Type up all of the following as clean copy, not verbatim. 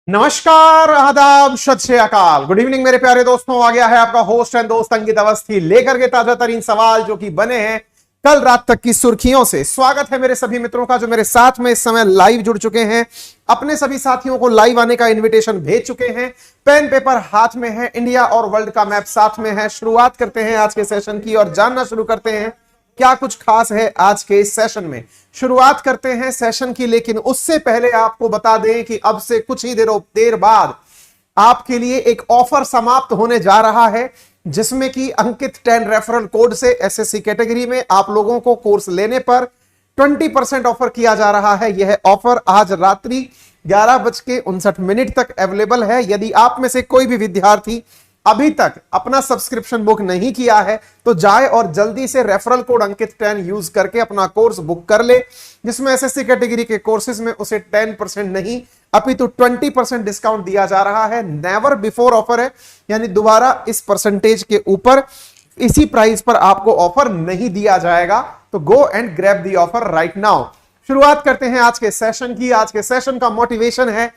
नमस्कार, आदाब, सत श्री अकाल, गुड इवनिंग मेरे प्यारे दोस्तों। आ गया है आपका होस्ट एंड दोस्त अंकित अवस्थी लेकर के ताजा तरीन सवाल जो कि बने हैं कल रात तक की सुर्खियों से। स्वागत है मेरे सभी मित्रों का जो मेरे साथ में इस समय लाइव जुड़ चुके हैं। अपने सभी साथियों को लाइव आने का इनविटेशन भेज चुके हैं। पेन पेपर हाथ में है, इंडिया और वर्ल्ड का मैप साथ में है। शुरुआत करते हैं आज के सेशन की और जानना शुरू करते हैं क्या कुछ खास है आज के सेशन में। शुरुआत करते हैं सेशन की, लेकिन उससे पहले आपको बता दें कि अब से कुछ ही देर बाद आपके लिए एक ऑफर समाप्त होने जा रहा है, जिसमें कि अंकित 10 रेफरल कोड से एसएससी कैटेगरी में आप लोगों को कोर्स लेने पर 20% ऑफर किया जा रहा है। यह ऑफर आज रात्रि 11:59 तक अवेलेबल है। यदि आप में से कोई भी विद्यार्थी अभी तक अपना सब्सक्रिप्शन बुक नहीं किया है तो जाए और जल्दी से रेफरल कोड अंकित 10 यूज करके अपना कोर्स बुक कर ले, जिसमें एसएससी कैटेगरी के कोर्सेज में उसे 10% नहीं अपितु 20% डिस्काउंट दिया जा रहा है। नेवर बिफोर ऑफर है, यानी दोबारा इस परसेंटेज के ऊपर इसी प्राइस पर आपको ऑफर नहीं दिया जाएगा। तो go and grab the offer right now. शुरुआत करते हैं आज के सेशन की। आज के सेशन का मोटिवेशन है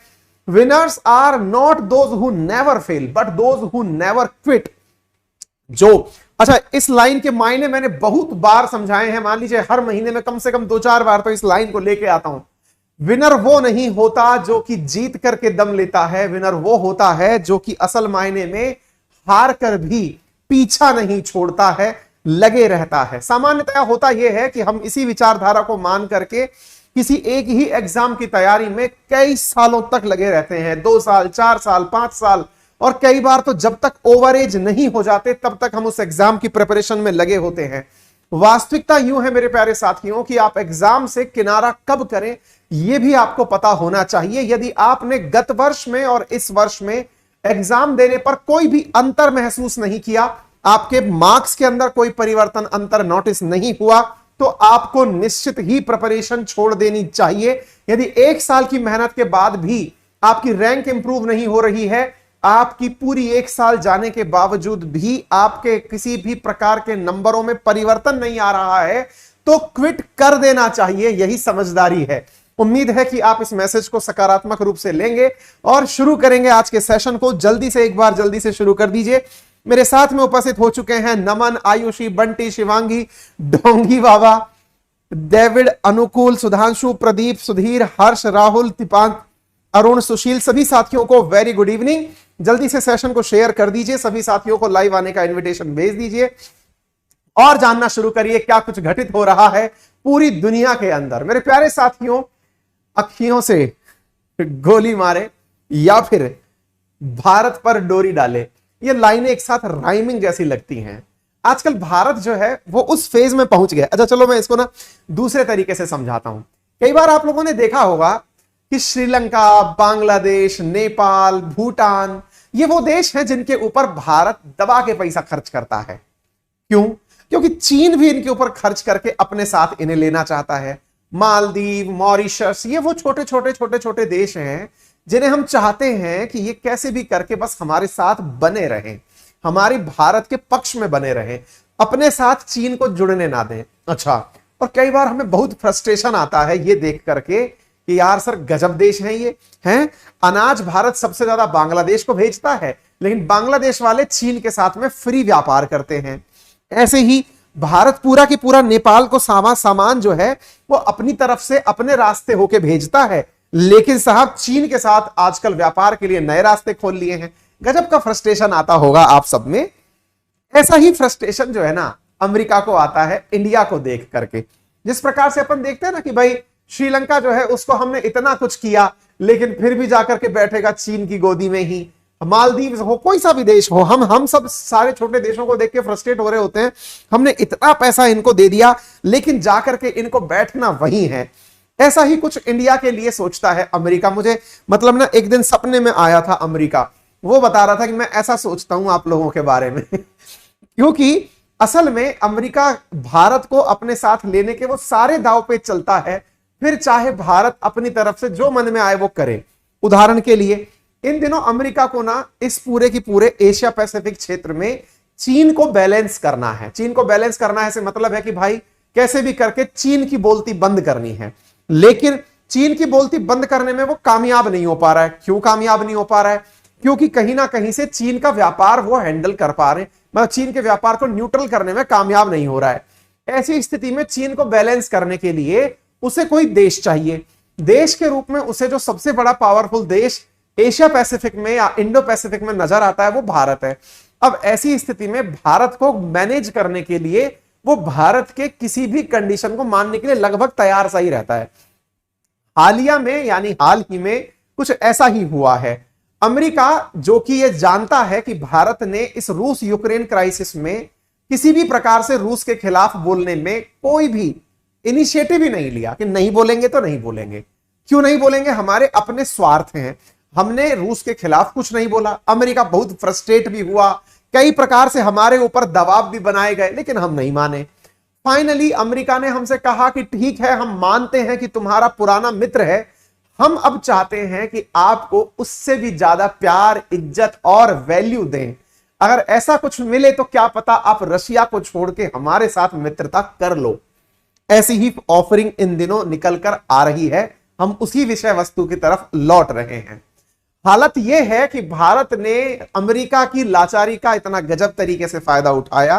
Winners are not those who never fail, but those who never quit। अच्छा, इस लाइन के मायने मैंने बहुत बार समझाए हैं। मान लीजिए हर महीने में कम से कम 2-4 बार तो इस लाइन को लेके आता हूं। विनर वो नहीं होता जो कि जीत करके दम लेता है, विनर वो होता है जो कि असल मायने में हार कर भी पीछा नहीं छोड़ता है, लगे रहता है। सामान्यतया होता यह है कि हम इसी विचारधारा को मान करके किसी एक ही एग्जाम की तैयारी में कई सालों तक लगे रहते हैं, 2 साल, 4 साल, 5 साल, और कई बार तो जब तक ओवरेज नहीं हो जाते तब तक हम उस एग्जाम की प्रिपरेशन में लगे होते हैं। वास्तविकता यूं है मेरे प्यारे साथियों कि आप एग्जाम से किनारा कब करें यह भी आपको पता होना चाहिए। यदि आपने गत वर्ष में और इस वर्ष में एग्जाम देने पर कोई भी अंतर महसूस नहीं किया, आपके मार्क्स के अंदर कोई परिवर्तन अंतर नोटिस नहीं हुआ, तो आपको निश्चित ही प्रिपरेशन छोड़ देनी चाहिए। यदि 1 साल की मेहनत के बाद भी आपकी रैंक इंप्रूव नहीं हो रही है, आपकी पूरी 1 साल जाने के बावजूद भी आपके किसी भी प्रकार के नंबरों में परिवर्तन नहीं आ रहा है, तो क्विट कर देना चाहिए। यही समझदारी है। उम्मीद है कि आप इस मैसेज को सकारात्मक रूप से लेंगे और शुरू करेंगे आज के सेशन को। जल्दी से, एक बार जल्दी से शुरू कर दीजिए। मेरे साथ में उपस्थित हो चुके हैं नमन, आयुषी, बंटी, शिवांगी, डोंगी बाबा, डेविड, अनुकूल, सुधांशु, प्रदीप, सुधीर, हर्ष, राहुल, तिपांत, अरुण, सुशील। सभी साथियों को वेरी गुड इवनिंग। जल्दी से सेशन को शेयर कर दीजिए, सभी साथियों को लाइव आने का इनविटेशन भेज दीजिए और जानना शुरू करिए क्या कुछ घटित हो रहा है पूरी दुनिया के अंदर। मेरे प्यारे साथियों, अखियों से गोली मारे या फिर भारत पर डोरी डाले, ये लाइनें एक साथ राइमिंग जैसी लगती हैं। आजकल भारत जो है वो उस फेज में पहुंच गया। अच्छा चलो मैं इसको ना दूसरे तरीके से समझाता हूं। कई बार आप लोगों ने देखा होगा कि श्रीलंका, बांग्लादेश, नेपाल, भूटान, ये वो देश हैं जिनके ऊपर भारत दबा के पैसा खर्च करता है। क्यों? क्योंकि चीन भी इनके ऊपर खर्च करके अपने साथ इन्हें लेना चाहता है। मालदीव, मॉरिशस, ये वो छोटे छोटे देश हैं जिन्हें हम चाहते हैं कि ये कैसे भी करके बस हमारे साथ बने रहें, हमारे भारत के पक्ष में बने रहें, अपने साथ चीन को जुड़ने ना दें। अच्छा, और कई बार हमें बहुत फ्रस्ट्रेशन आता है ये देख करके कि यार सर गजब देश हैं ये, हैं अनाज भारत सबसे ज्यादा बांग्लादेश को भेजता है, लेकिन बांग्लादेश वाले चीन के साथ में फ्री व्यापार करते हैं। ऐसे ही भारत पूरा की पूरा नेपाल को सामान जो है वो अपनी तरफ से अपने रास्ते होके भेजता है, लेकिन साहब चीन के साथ आजकल व्यापार के लिए नए रास्ते खोल लिए हैं। गजब का फ्रस्ट्रेशन आता होगा आप सब में। ऐसा ही फ्रस्ट्रेशन जो है ना अमेरिका को आता है इंडिया को देख करके। जिस प्रकार से अपन देखते हैं ना कि भाई श्रीलंका जो है उसको हमने इतना कुछ किया, लेकिन फिर भी जाकर के बैठेगा चीन की गोदी में ही। मालदीव हो, कोई सा भी देश हो, हम सब सारे छोटे देशों को देख के फ्रस्ट्रेट हो रहे होते हैं। हमने इतना पैसा इनको दे दिया, लेकिन जाकर के इनको बैठना वही है। ऐसा ही कुछ इंडिया के लिए सोचता है अमेरिका। मुझे मतलब ना एक दिन सपने में आया था अमेरिका, वो बता रहा था कि मैं ऐसा सोचता हूं आप लोगों के बारे में क्योंकि असल में अमेरिका भारत को अपने साथ लेने के वो सारे दाव पे चलता है, फिर चाहे भारत अपनी तरफ से जो मन में आए वो करे। उदाहरण के लिए इन दिनों अमेरिका को ना इस पूरे की पूरे एशिया पैसिफिक क्षेत्र में चीन को बैलेंस करना है। चीन को बैलेंस करना है से मतलब है कि भाई कैसे भी करके चीन की बोलती बंद करनी है। लेकिन चीन की बोलती बंद करने में वो कामयाब नहीं हो पा रहा है। क्यों कामयाब नहीं हो पा रहा है? क्योंकि कहीं ना कहीं से चीन का व्यापार वो हैंडल कर पा रहे हैं, मतलब चीन के व्यापार को न्यूट्रल करने में कामयाब नहीं हो रहा है। ऐसी स्थिति में चीन को बैलेंस करने के लिए उसे कोई देश चाहिए। देश के रूप में उसे जो सबसे बड़ा पावरफुल देश एशिया पैसिफिक में या इंडो पैसिफिक में नजर आता है वो भारत है। अब ऐसी स्थिति में भारत को मैनेज करने के लिए वो भारत के किसी भी कंडीशन को मानने के लिए लगभग तैयार सा ही रहता है। हालिया में यानी हाल ही में कुछ ऐसा ही हुआ है। अमेरिका जो कि यह जानता है कि भारत ने इस रूस यूक्रेन क्राइसिस में किसी भी प्रकार से रूस के खिलाफ बोलने में कोई भी इनिशिएटिव ही नहीं लिया कि नहीं बोलेंगे तो नहीं बोलेंगे। क्यों नहीं बोलेंगे? हमारे अपने स्वार्थ हैं। हमने रूस के खिलाफ कुछ नहीं बोला। अमेरिका बहुत फ्रस्ट्रेट भी हुआ, कई प्रकार से हमारे ऊपर दबाव भी बनाए गए, लेकिन हम नहीं माने। फाइनली अमेरिका ने हमसे कहा कि ठीक है, हम मानते हैं कि तुम्हारा पुराना मित्र है, हम अब चाहते हैं कि आपको उससे भी ज्यादा प्यार, इज्जत और वैल्यू दें। अगर ऐसा कुछ मिले तो क्या पता आप रशिया को छोड़ के हमारे साथ मित्रता कर लो। ऐसी ही ऑफरिंग इन दिनों निकल कर आ रही है। हम उसी विषय वस्तु की तरफ लौट रहे हैं। हालत यह है कि भारत ने अमेरिका की लाचारी का इतना गजब तरीके से फायदा उठाया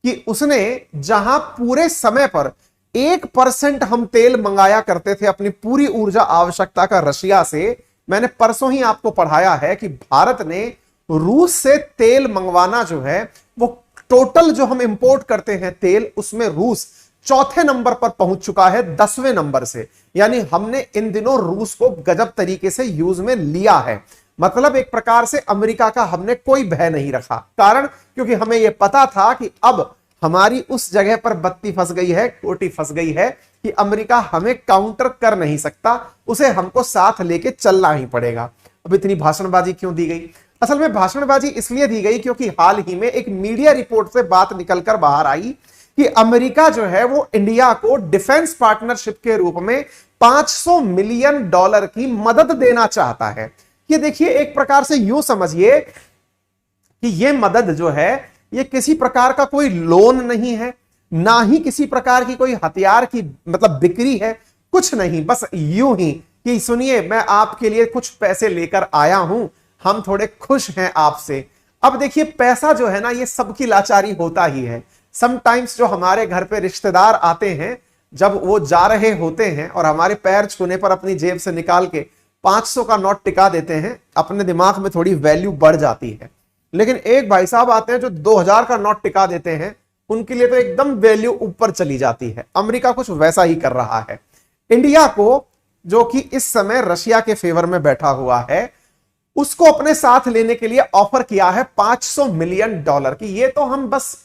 कि उसने जहां पूरे समय पर 1% हम तेल मंगाया करते थे अपनी पूरी ऊर्जा आवश्यकता का रशिया से, मैंने परसों ही आपको पढ़ाया है कि भारत ने रूस से तेल मंगवाना जो है वो टोटल जो हम इंपोर्ट करते हैं तेल, उसमें रूस चौथे नंबर पर पहुंच चुका है 10वें नंबर से। यानी हमने इन दिनों रूस को गजब तरीके से यूज में लिया है। मतलब एक प्रकार से अमेरिका का हमने कोई भय नहीं रखा। कारण क्योंकि हमें यह पता था कि अब हमारी उस जगह पर बत्ती फंस गई है, कोटी फंस गई है कि अमेरिका हमें काउंटर कर नहीं सकता, उसे हमको साथ लेके चलना ही पड़ेगा। अब इतनी भाषणबाजी क्यों दी गई? असल में भाषणबाजी इसलिए दी गई क्योंकि हाल ही में एक मीडिया रिपोर्ट से बात निकलकर बाहर आई कि अमेरिका जो है वो इंडिया को डिफेंस पार्टनरशिप के रूप में $500 मिलियन की मदद देना चाहता है। ये देखिए, एक प्रकार से यूं समझिए कि ये मदद जो है ये किसी प्रकार का कोई लोन नहीं है, ना ही किसी प्रकार की कोई हथियार की मतलब बिक्री है, कुछ नहीं। बस यूं ही कि सुनिए, मैं आपके लिए कुछ पैसे लेकर आया हूं, हम थोड़े खुश हैं आपसे। अब देखिए, पैसा जो है ना, ये सबकी लाचारी होता ही है। समटाइम्स जो हमारे घर पे रिश्तेदार आते हैं, जब वो जा रहे होते हैं और हमारे पैर छूने पर अपनी जेब से निकाल के 500 का नोट टिका देते हैं, अपने दिमाग में थोड़ी वैल्यू बढ़ जाती है। लेकिन एक भाई साहब आते हैं जो 2000 का नोट टिका देते हैं, उनके लिए तो एकदम वैल्यू ऊपर चली जाती है। अमेरिका कुछ वैसा ही कर रहा है। इंडिया को, जो कि इस समय रशिया के फेवर में बैठा हुआ है, उसको अपने साथ लेने के लिए ऑफर किया है $500 मिलियन की। ये तो हम बस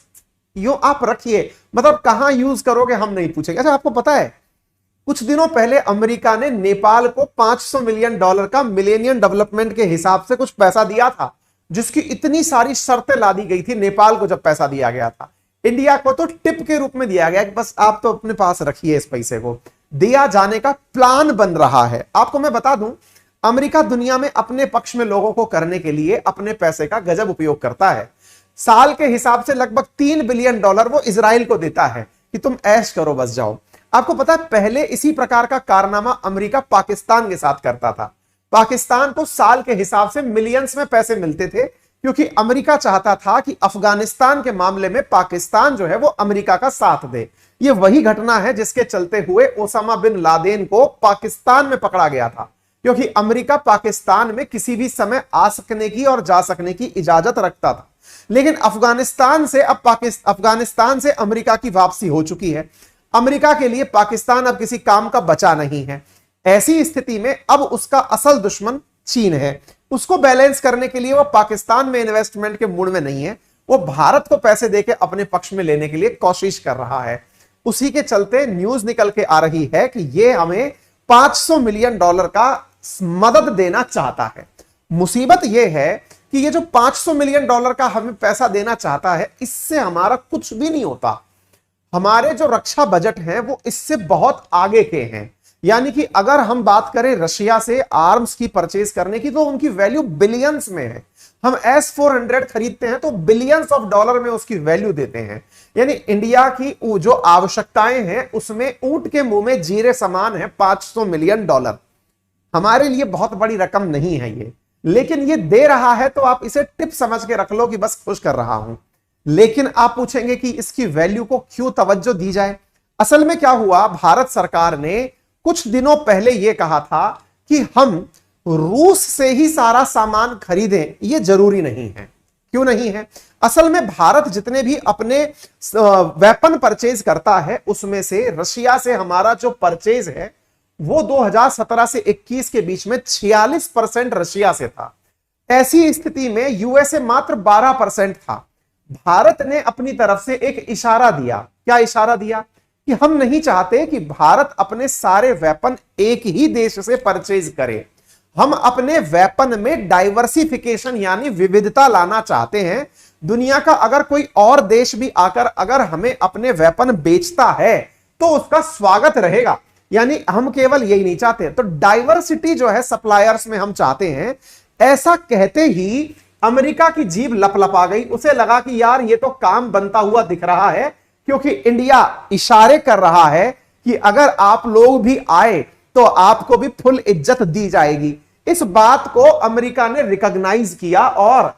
यूं आप रखिए, मतलब कहां यूज करोगे हम नहीं पूछेंगे। अच्छा, आपको पता है कुछ दिनों पहले अमेरिका ने नेपाल को $500 मिलियन का मिलेनियम डेवलपमेंट के हिसाब से कुछ पैसा दिया था, जिसकी इतनी सारी शर्तें ला दी गई थी नेपाल को जब पैसा दिया गया था। इंडिया को तो टिप के रूप में दिया गया कि बस आप तो अपने पास रखिए, इस पैसे को दिया जाने का प्लान बन रहा है। आपको मैं बता दूं, अमेरिका दुनिया में अपने पक्ष में लोगों को करने के लिए अपने पैसे का गजब उपयोग करता है। साल के हिसाब से लगभग $3 बिलियन वो इजराइल को देता है कि तुम ऐश करो, बस जाओ। आपको पता है, पहले इसी प्रकार का कारनामा अमेरिका पाकिस्तान के साथ करता था। पाकिस्तान को साल के हिसाब से मिलियंस में पैसे मिलते थे, क्योंकि अमेरिका चाहता था कि अफगानिस्तान के मामले में पाकिस्तान जो है वो अमेरिका का साथ दे। ये वही घटना है जिसके चलते हुए ओसामा बिन लादेन को पाकिस्तान में पकड़ा गया था, क्योंकि अमेरिका पाकिस्तान में किसी भी समय आ सकने की और जा सकने की इजाजत रखता था। लेकिन अफगानिस्तान से अमेरिका की वापसी हो चुकी है। अमेरिका के लिए पाकिस्तान अब किसी काम का बचा नहीं है। ऐसी स्थिति में अब उसका असल दुश्मन चीन है। उसको बैलेंस करने के लिए वो पाकिस्तान में इन्वेस्टमेंट के मूड में नहीं है, वो भारत को पैसे देके अपने पक्ष में लेने के लिए कोशिश कर रहा है। उसी के चलते न्यूज निकल के आ रही है कि ये हमें $500 मिलियन का मदद देना चाहता है। मुसीबत यह है कि ये जो $500 मिलियन का हमें पैसा देना चाहता है, इससे हमारा कुछ भी नहीं होता। हमारे जो रक्षा बजट हैं वो इससे बहुत आगे के हैं। यानी कि अगर हम बात करें रशिया से आर्म्स की परचेज करने की, तो उनकी वैल्यू बिलियंस में है। हम S-400 खरीदते हैं तो बिलियंस ऑफ डॉलर में उसकी वैल्यू देते हैं। यानी इंडिया की जो आवश्यकताएं हैं उसमें ऊंट के मुंह में जीरे समान है 500 मिलियन डॉलर। हमारे लिए बहुत बड़ी रकम नहीं है ये, लेकिन ये दे रहा है तो आप इसे टिप समझ के रख लो कि बस खुश कर रहा हूं। लेकिन आप पूछेंगे कि इसकी वैल्यू को क्यों तवज्जो दी जाए। असल में क्या हुआ, भारत सरकार ने कुछ दिनों पहले यह कहा था कि हम रूस से ही सारा सामान खरीदें। यह जरूरी नहीं है। क्यों नहीं है? असल में भारत जितने भी अपने वेपन परचेज करता है उसमें से रशिया से हमारा जो परचेज है वो 2017 से 21 के बीच में 46% रशिया से था। ऐसी स्थिति में यूएसए मात्र 12% था। भारत ने अपनी तरफ से एक इशारा दिया। क्या इशारा दिया? कि हम नहीं चाहते कि भारत अपने सारे वेपन एक ही देश से परचेज करे। हम अपने वेपन में डाइवर्सिफिकेशन यानी विविधता लाना चाहते हैं। दुनिया का अगर कोई और देश भी आकर अगर हमें अपने वेपन बेचता है तो उसका स्वागत रहेगा। यानी हम केवल यही नहीं चाहते, तो डाइवर्सिटी जो है सप्लायर्स में हम चाहते हैं। ऐसा कहते ही अमेरिका की जीभ लपलपा गई। उसे लगा कि यार ये तो काम बनता हुआ दिख रहा है, क्योंकि इंडिया इशारे कर रहा है कि अगर आप लोग भी आए तो आपको भी फुल इज्जत दी जाएगी। इस बात को अमेरिका ने रिकॉग्नाइज किया और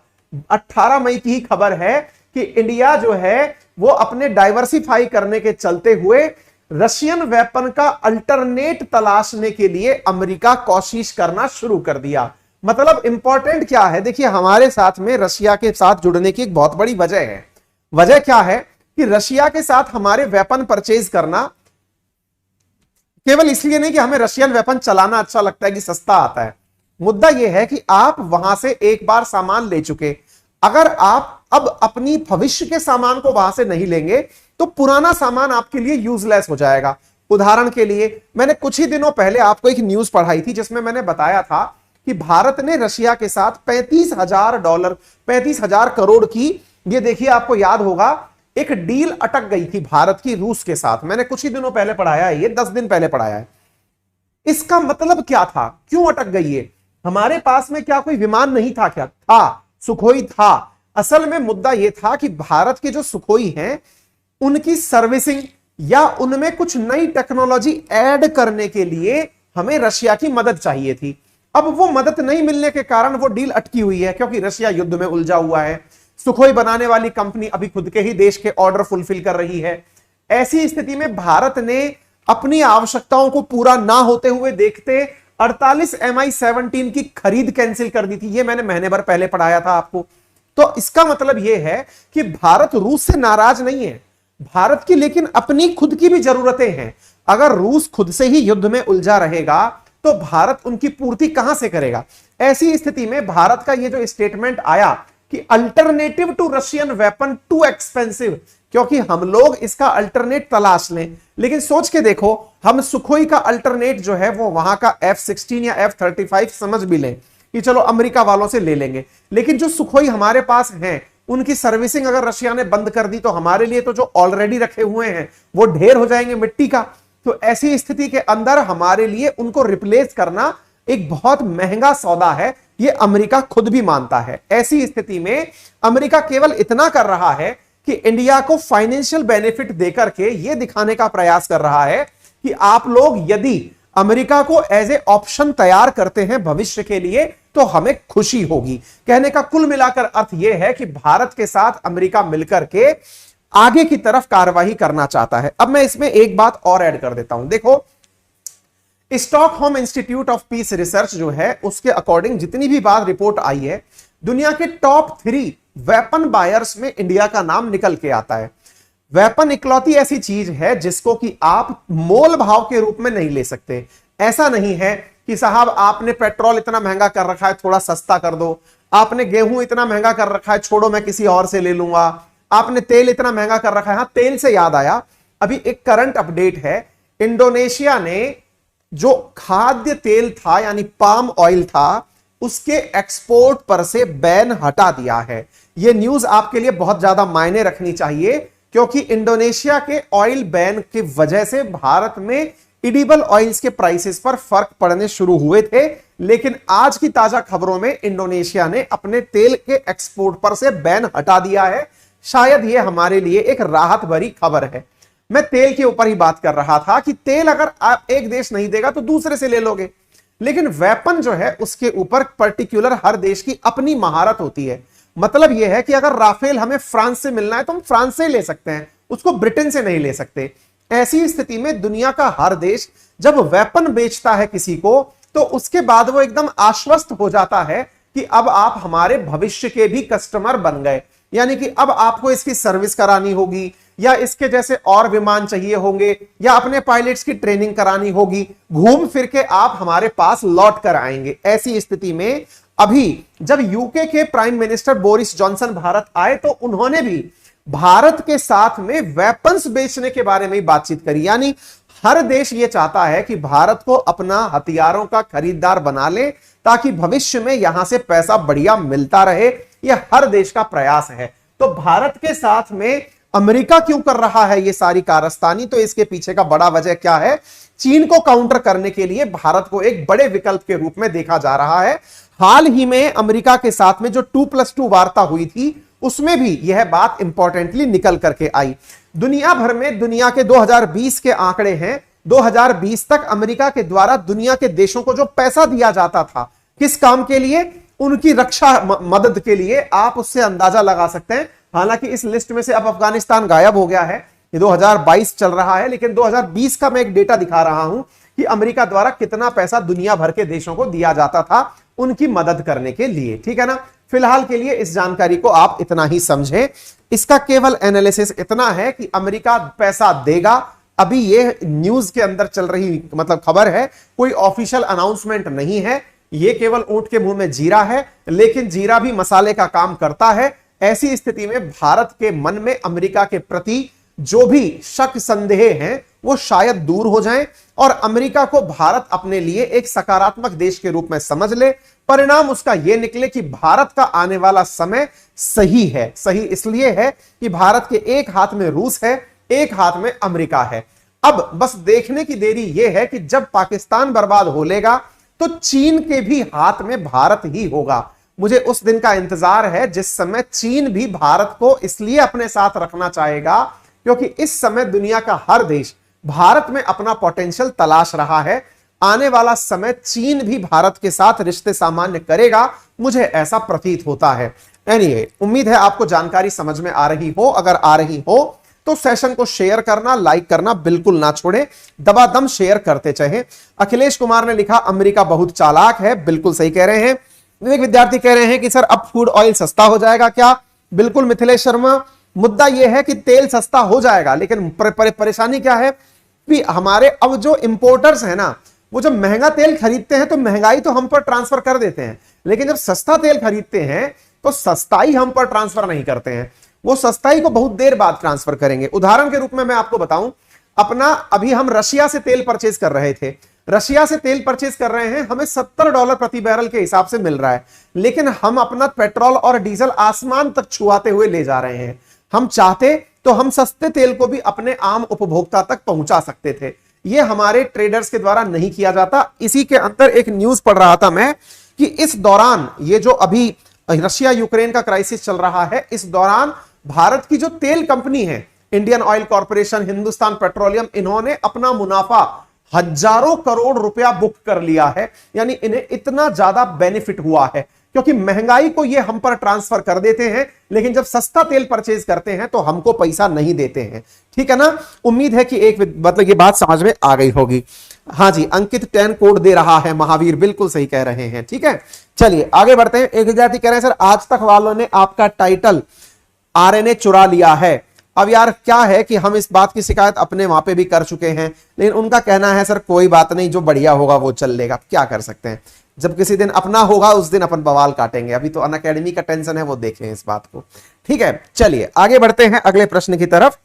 18 मई की ही खबर है कि इंडिया जो है वो अपने डाइवर्सिफाई करने के चलते हुए रशियन वेपन का अल्टरनेट तलाशने के लिए अमेरिका कोशिश करना शुरू कर दिया। मतलब इंपॉर्टेंट क्या है, देखिए हमारे साथ में रशिया के साथ जुड़ने की एक बहुत बड़ी वजह है। वजह क्या है कि रशिया के साथ हमारे वेपन परचेज करना केवल इसलिए नहीं कि हमें रशियन वेपन चलाना अच्छा लगता है कि सस्ता आता है। मुद्दा यह है कि आप वहां से एक बार सामान ले चुके, अगर आप अब अपनी भविष्य के सामान को वहां से नहीं लेंगे तो पुराना सामान आपके लिए यूजलेस हो जाएगा। उदाहरण के लिए मैंने कुछ ही दिनों पहले आपको एक न्यूज पढ़ाई थी जिसमें मैंने बताया था कि भारत ने रशिया के साथ $35,000 $35,000 करोड़ की, ये देखिए आपको याद होगा, एक डील अटक गई थी भारत की रूस के साथ। मैंने कुछ ही दिनों पहले पढ़ाया है, ये 10 दिन पहले पढ़ाया है। इसका मतलब क्या था, क्यों अटक गई है? हमारे पास में क्या कोई विमान नहीं था? क्या था? सुखोई था। असल में मुद्दा यह था कि भारत के जो सुखोई हैं उनकी सर्विसिंग या उनमें कुछ नई टेक्नोलॉजी ऐड करने के लिए हमें रशिया की मदद चाहिए थी। अब वो मदद नहीं मिलने के कारण वो डील अटकी हुई है, क्योंकि रशिया युद्ध में उलझा हुआ है। सुखोई बनाने वाली कंपनी अभी खुद के ही देश के ऑर्डर फुलफिल कर रही है। ऐसी स्थिति में भारत ने अपनी आवश्यकताओं को पूरा ना होते हुए देखते 48 Mi-17 की खरीद कैंसिल कर दी थी। ये मैंने महीने भर पहले पढ़ाया था आपको। तो इसका मतलब यह है कि भारत रूस से नाराज नहीं है, भारत की लेकिन अपनी खुद की भी जरूरतें हैं। अगर रूस खुद से ही युद्ध में उलझा रहेगा तो भारत उनकी पूर्ति कहां से करेगा? ऐसी स्थिति में भारत का यह जो स्टेटमेंट आया कि alternative to Russian weapon to expensive, क्योंकि हम लोग इसका अल्टरनेट तलाश लें। लेकिन सोच के देखो, हम सुखोई का अल्टरनेट जो है वो वहां का F-16 या F-35 समझ भी लें कि चलो अमेरिका वालों से ले लेंगे, लेकिन जो सुखोई हमारे पास हैं उनकी सर्विसिंग अगर रशिया ने बंद कर दी तो हमारे लिए तो जो ऑलरेडी रखे हुए हैं वो ढेर हो जाएंगे मिट्टी का। तो ऐसी स्थिति के अंदर हमारे लिए उनको रिप्लेस करना एक बहुत महंगा सौदा है, ये अमेरिका खुद भी मानता है। ऐसी स्थिति में अमेरिका केवल इतना कर रहा है कि इंडिया को फाइनेंशियल बेनिफिट देकर के यह दिखाने का प्रयास कर रहा है कि आप लोग यदि अमेरिका को एज ए ऑप्शन तैयार करते हैं भविष्य के लिए तो हमें खुशी होगी। कहने का कुल मिलाकर अर्थ यह है कि भारत के साथ अमेरिका मिलकर के आगे की तरफ कार्रवाई करना चाहता है। अब मैं इसमें एक बात और ऐड कर देता हूं। देखो, Stockholm institute of Peace Research जो है उसके अकॉर्डिंग जितनी भी बात रिपोर्ट आई है, दुनिया के टॉप 3 वेपन बायर्स में इंडिया का नाम निकल के आता है। वेपन इकलौती ऐसी चीज है जिसको कि आप मोल भाव के रूप में नहीं ले सकते। ऐसा नहीं है कि साहब आपने पेट्रोल इतना महंगा कर रखा है थोड़ा सस्ता कर दो, आपने गेहूं इतना महंगा कर रखा है छोड़ो मैं किसी और से ले लूंगा, आपने तेल इतना महंगा कर रखा है। हाँ, तेल से याद आया, अभी एक करंट अपडेट है, इंडोनेशिया ने जो खाद्य तेल था यानी पाम ऑयल था उसके एक्सपोर्ट पर से बैन हटा दिया है। यह न्यूज आपके लिए बहुत ज्यादा मायने रखनी चाहिए, क्योंकि इंडोनेशिया के ऑयल बैन की वजह से भारत में एडिबल ऑयल्स के प्राइसेस पर फर्क पड़ने शुरू हुए थे, लेकिन आज की ताजा खबरों में इंडोनेशिया ने अपने तेल के एक्सपोर्ट पर से बैन हटा दिया है। शायद यह हमारे लिए एक राहत भरी खबर है। मैं तेल के ऊपर ही बात कर रहा था कि तेल अगर आप एक देश नहीं देगा तो दूसरे से ले लोगे, लेकिन वेपन जो है उसके ऊपर पर्टिकुलर हर देश की अपनी महारत होती है। मतलब यह है कि अगर राफेल हमें फ्रांस से मिलना है तो हम फ्रांस से ले सकते हैं, उसको ब्रिटेन से नहीं ले सकते। ऐसी स्थिति में दुनिया का हर देश जब वेपन बेचता है किसी को, तो उसके बाद वो एकदम आश्वस्त हो जाता है कि अब आप हमारे भविष्य के भी कस्टमर बन गए, यानी कि अब आपको इसकी सर्विस करानी होगी, या इसके जैसे और विमान चाहिए होंगे, या अपने पायलट्स की ट्रेनिंग करानी होगी, घूम फिर के आप हमारे पास लौट कर आएंगे। ऐसी स्थिति में अभी जब यूके के prime minister Boris Johnson Bharat आए तो उन्होंने भी भारत के साथ में वेपन्स बेचने के बारे में बातचीत करी। यानी हर देश यह चाहता है कि भारत को अपना हथियारों का खरीदार बना ले, ताकि भविष्य में यहां से पैसा बढ़िया मिलता रहे। यह हर देश का प्रयास है। तो भारत के साथ में अमेरिका क्यों कर रहा है ये सारी कारस्तानी? तो इसके पीछे का बड़ा वजह क्या है? चीन को काउंटर करने के लिए भारत को एक बड़े विकल्प के रूप में देखा जा रहा है। हाल ही में अमेरिका के साथ में जो 2+2 वार्ता हुई थी, उसमें भी यह बात इंपॉर्टेंटली निकल करके आई। दुनिया भर में दुनिया के 2020 के आंकड़े हैं। 2020 तक अमेरिका के द्वारा दुनिया के देशों को जो पैसा दिया जाता था, किस काम के लिए? उनकी रक्षा मदद के लिए। आप उससे अंदाजा लगा सकते हैं। हालांकि इस लिस्ट में से अब अफगानिस्तान गायब हो गया है, ये 2022 चल रहा है, लेकिन 2020 का मैं एक डेटा दिखा रहा हूं कि अमेरिका द्वारा कितना पैसा दुनिया भर के देशों को दिया जाता था उनकी मदद करने के लिए। ठीक है ना? फिलहाल के लिए इस जानकारी को आप इतना ही समझें। इसका केवल एनालिसिस इतना है कि अमेरिका पैसा देगा। अभी ये न्यूज के अंदर चल रही मतलब खबर है, कोई ऑफिशियल अनाउंसमेंट नहीं है। ये केवल ऊंट के मुंह में जीरा है, लेकिन जीरा भी मसाले का काम करता है। ऐसी स्थिति में भारत के मन में अमेरिका के प्रति जो भी शक संदेह हैं वो शायद दूर हो जाएं और अमेरिका को भारत अपने लिए एक सकारात्मक देश के रूप में समझ ले। परिणाम उसका यह निकले कि भारत का आने वाला समय सही है। सही इसलिए है कि भारत के एक हाथ में रूस है, एक हाथ में अमेरिका है। अब बस देखने की देरी यह है कि जब पाकिस्तान बर्बाद हो लेगा तो चीन के भी हाथ में भारत ही होगा। मुझे उस दिन का इंतजार है जिस समय चीन भी भारत को इसलिए अपने साथ रखना चाहेगा क्योंकि इस समय दुनिया का हर देश भारत में अपना पोटेंशियल तलाश रहा है। आने वाला समय चीन भी भारत के साथ रिश्ते सामान्य करेगा, मुझे ऐसा प्रतीत होता है। एनीवे, उम्मीद है आपको जानकारी समझ में आ रही हो। अगर आ रही हो तो सेशन को शेयर करना, लाइक करना बिल्कुल ना छोड़े, दबादम शेयर करते चलें। अखिलेश कुमार ने लिखा अमेरिका बहुत चालाक है। बिल्कुल सही कह रहे हैं। विवेक विद्यार्थी कह रहे हैं कि सर अब फूड ऑयल सस्ता हो जाएगा क्या? बिल्कुल मिथिलेश शर्मा, मुद्दा यह है कि तेल सस्ता हो जाएगा, लेकिन परेशानी क्या है कि हमारे अब जो इंपोर्टर्स हैं ना, वो जब महंगा तेल खरीदते हैं तो महंगाई तो हम पर ट्रांसफर कर देते हैं, लेकिन जब सस्ता तेल खरीदते हैं तो सस्ताई हम पर ट्रांसफर नहीं करते हैं। वो सस्ताई को बहुत देर बाद ट्रांसफर करेंगे। उदाहरण के रूप में मैं आपको बताऊं, अपना अभी हम रशिया से तेल परचेज कर रहे थे। रशिया से तेल परचेज कर रहे हैं, हमें $70 प्रति बैरल के हिसाब से मिल रहा है, लेकिन हम अपना पेट्रोल और डीजल आसमान तक छुआते हुए ले जा रहे हैं। हम चाहते तो हम सस्ते तेल को भी अपने आम उपभोक्ता तक पहुंचा सकते थे। यह हमारे ट्रेडर्स के द्वारा नहीं किया जाता। इसी के अंदर एक न्यूज पढ़ रहा था मैं कि इस दौरान ये जो अभी रशिया यूक्रेन का क्राइसिस चल रहा है, इस दौरान भारत की जो तेल कंपनी है, Indian oil corporation, Hindustan petroleum, इन्होंने अपना मुनाफा हजारों करोड़ रुपया बुक कर लिया है। यानी इन्हें इतना ज्यादा बेनिफिट हुआ है क्योंकि महंगाई को ये हम पर ट्रांसफर कर देते हैं, लेकिन जब सस्ता तेल परचेज करते हैं तो हमको पैसा नहीं देते हैं। ठीक है ना? उम्मीद है कि एक मतलब ये बात समझ में आ गई होगी। हाँ जी, अंकित 10 कोड दे रहा है महावीर, बिल्कुल सही कह रहे हैं। ठीक है, चलिए आगे बढ़ते हैं। एक विद्यार्थी कह रहे हैं सर आज तक वालों ने आपका टाइटल आरएनए चुरा लिया है। अब यार क्या है कि हम इस बात की शिकायत अपने वहां पे भी कर चुके हैं, लेकिन उनका कहना है सर कोई बात नहीं, जो बढ़िया होगा वो चल लेगा। क्या कर सकते हैं, जब किसी दिन अपना होगा उस दिन अपन बवाल काटेंगे। अभी तो अनअकैडमी का टेंशन है, वो देखें इस बात को। ठीक है, चलिए आगे बढ़ते हैं अगले प्रश्न की तरफ।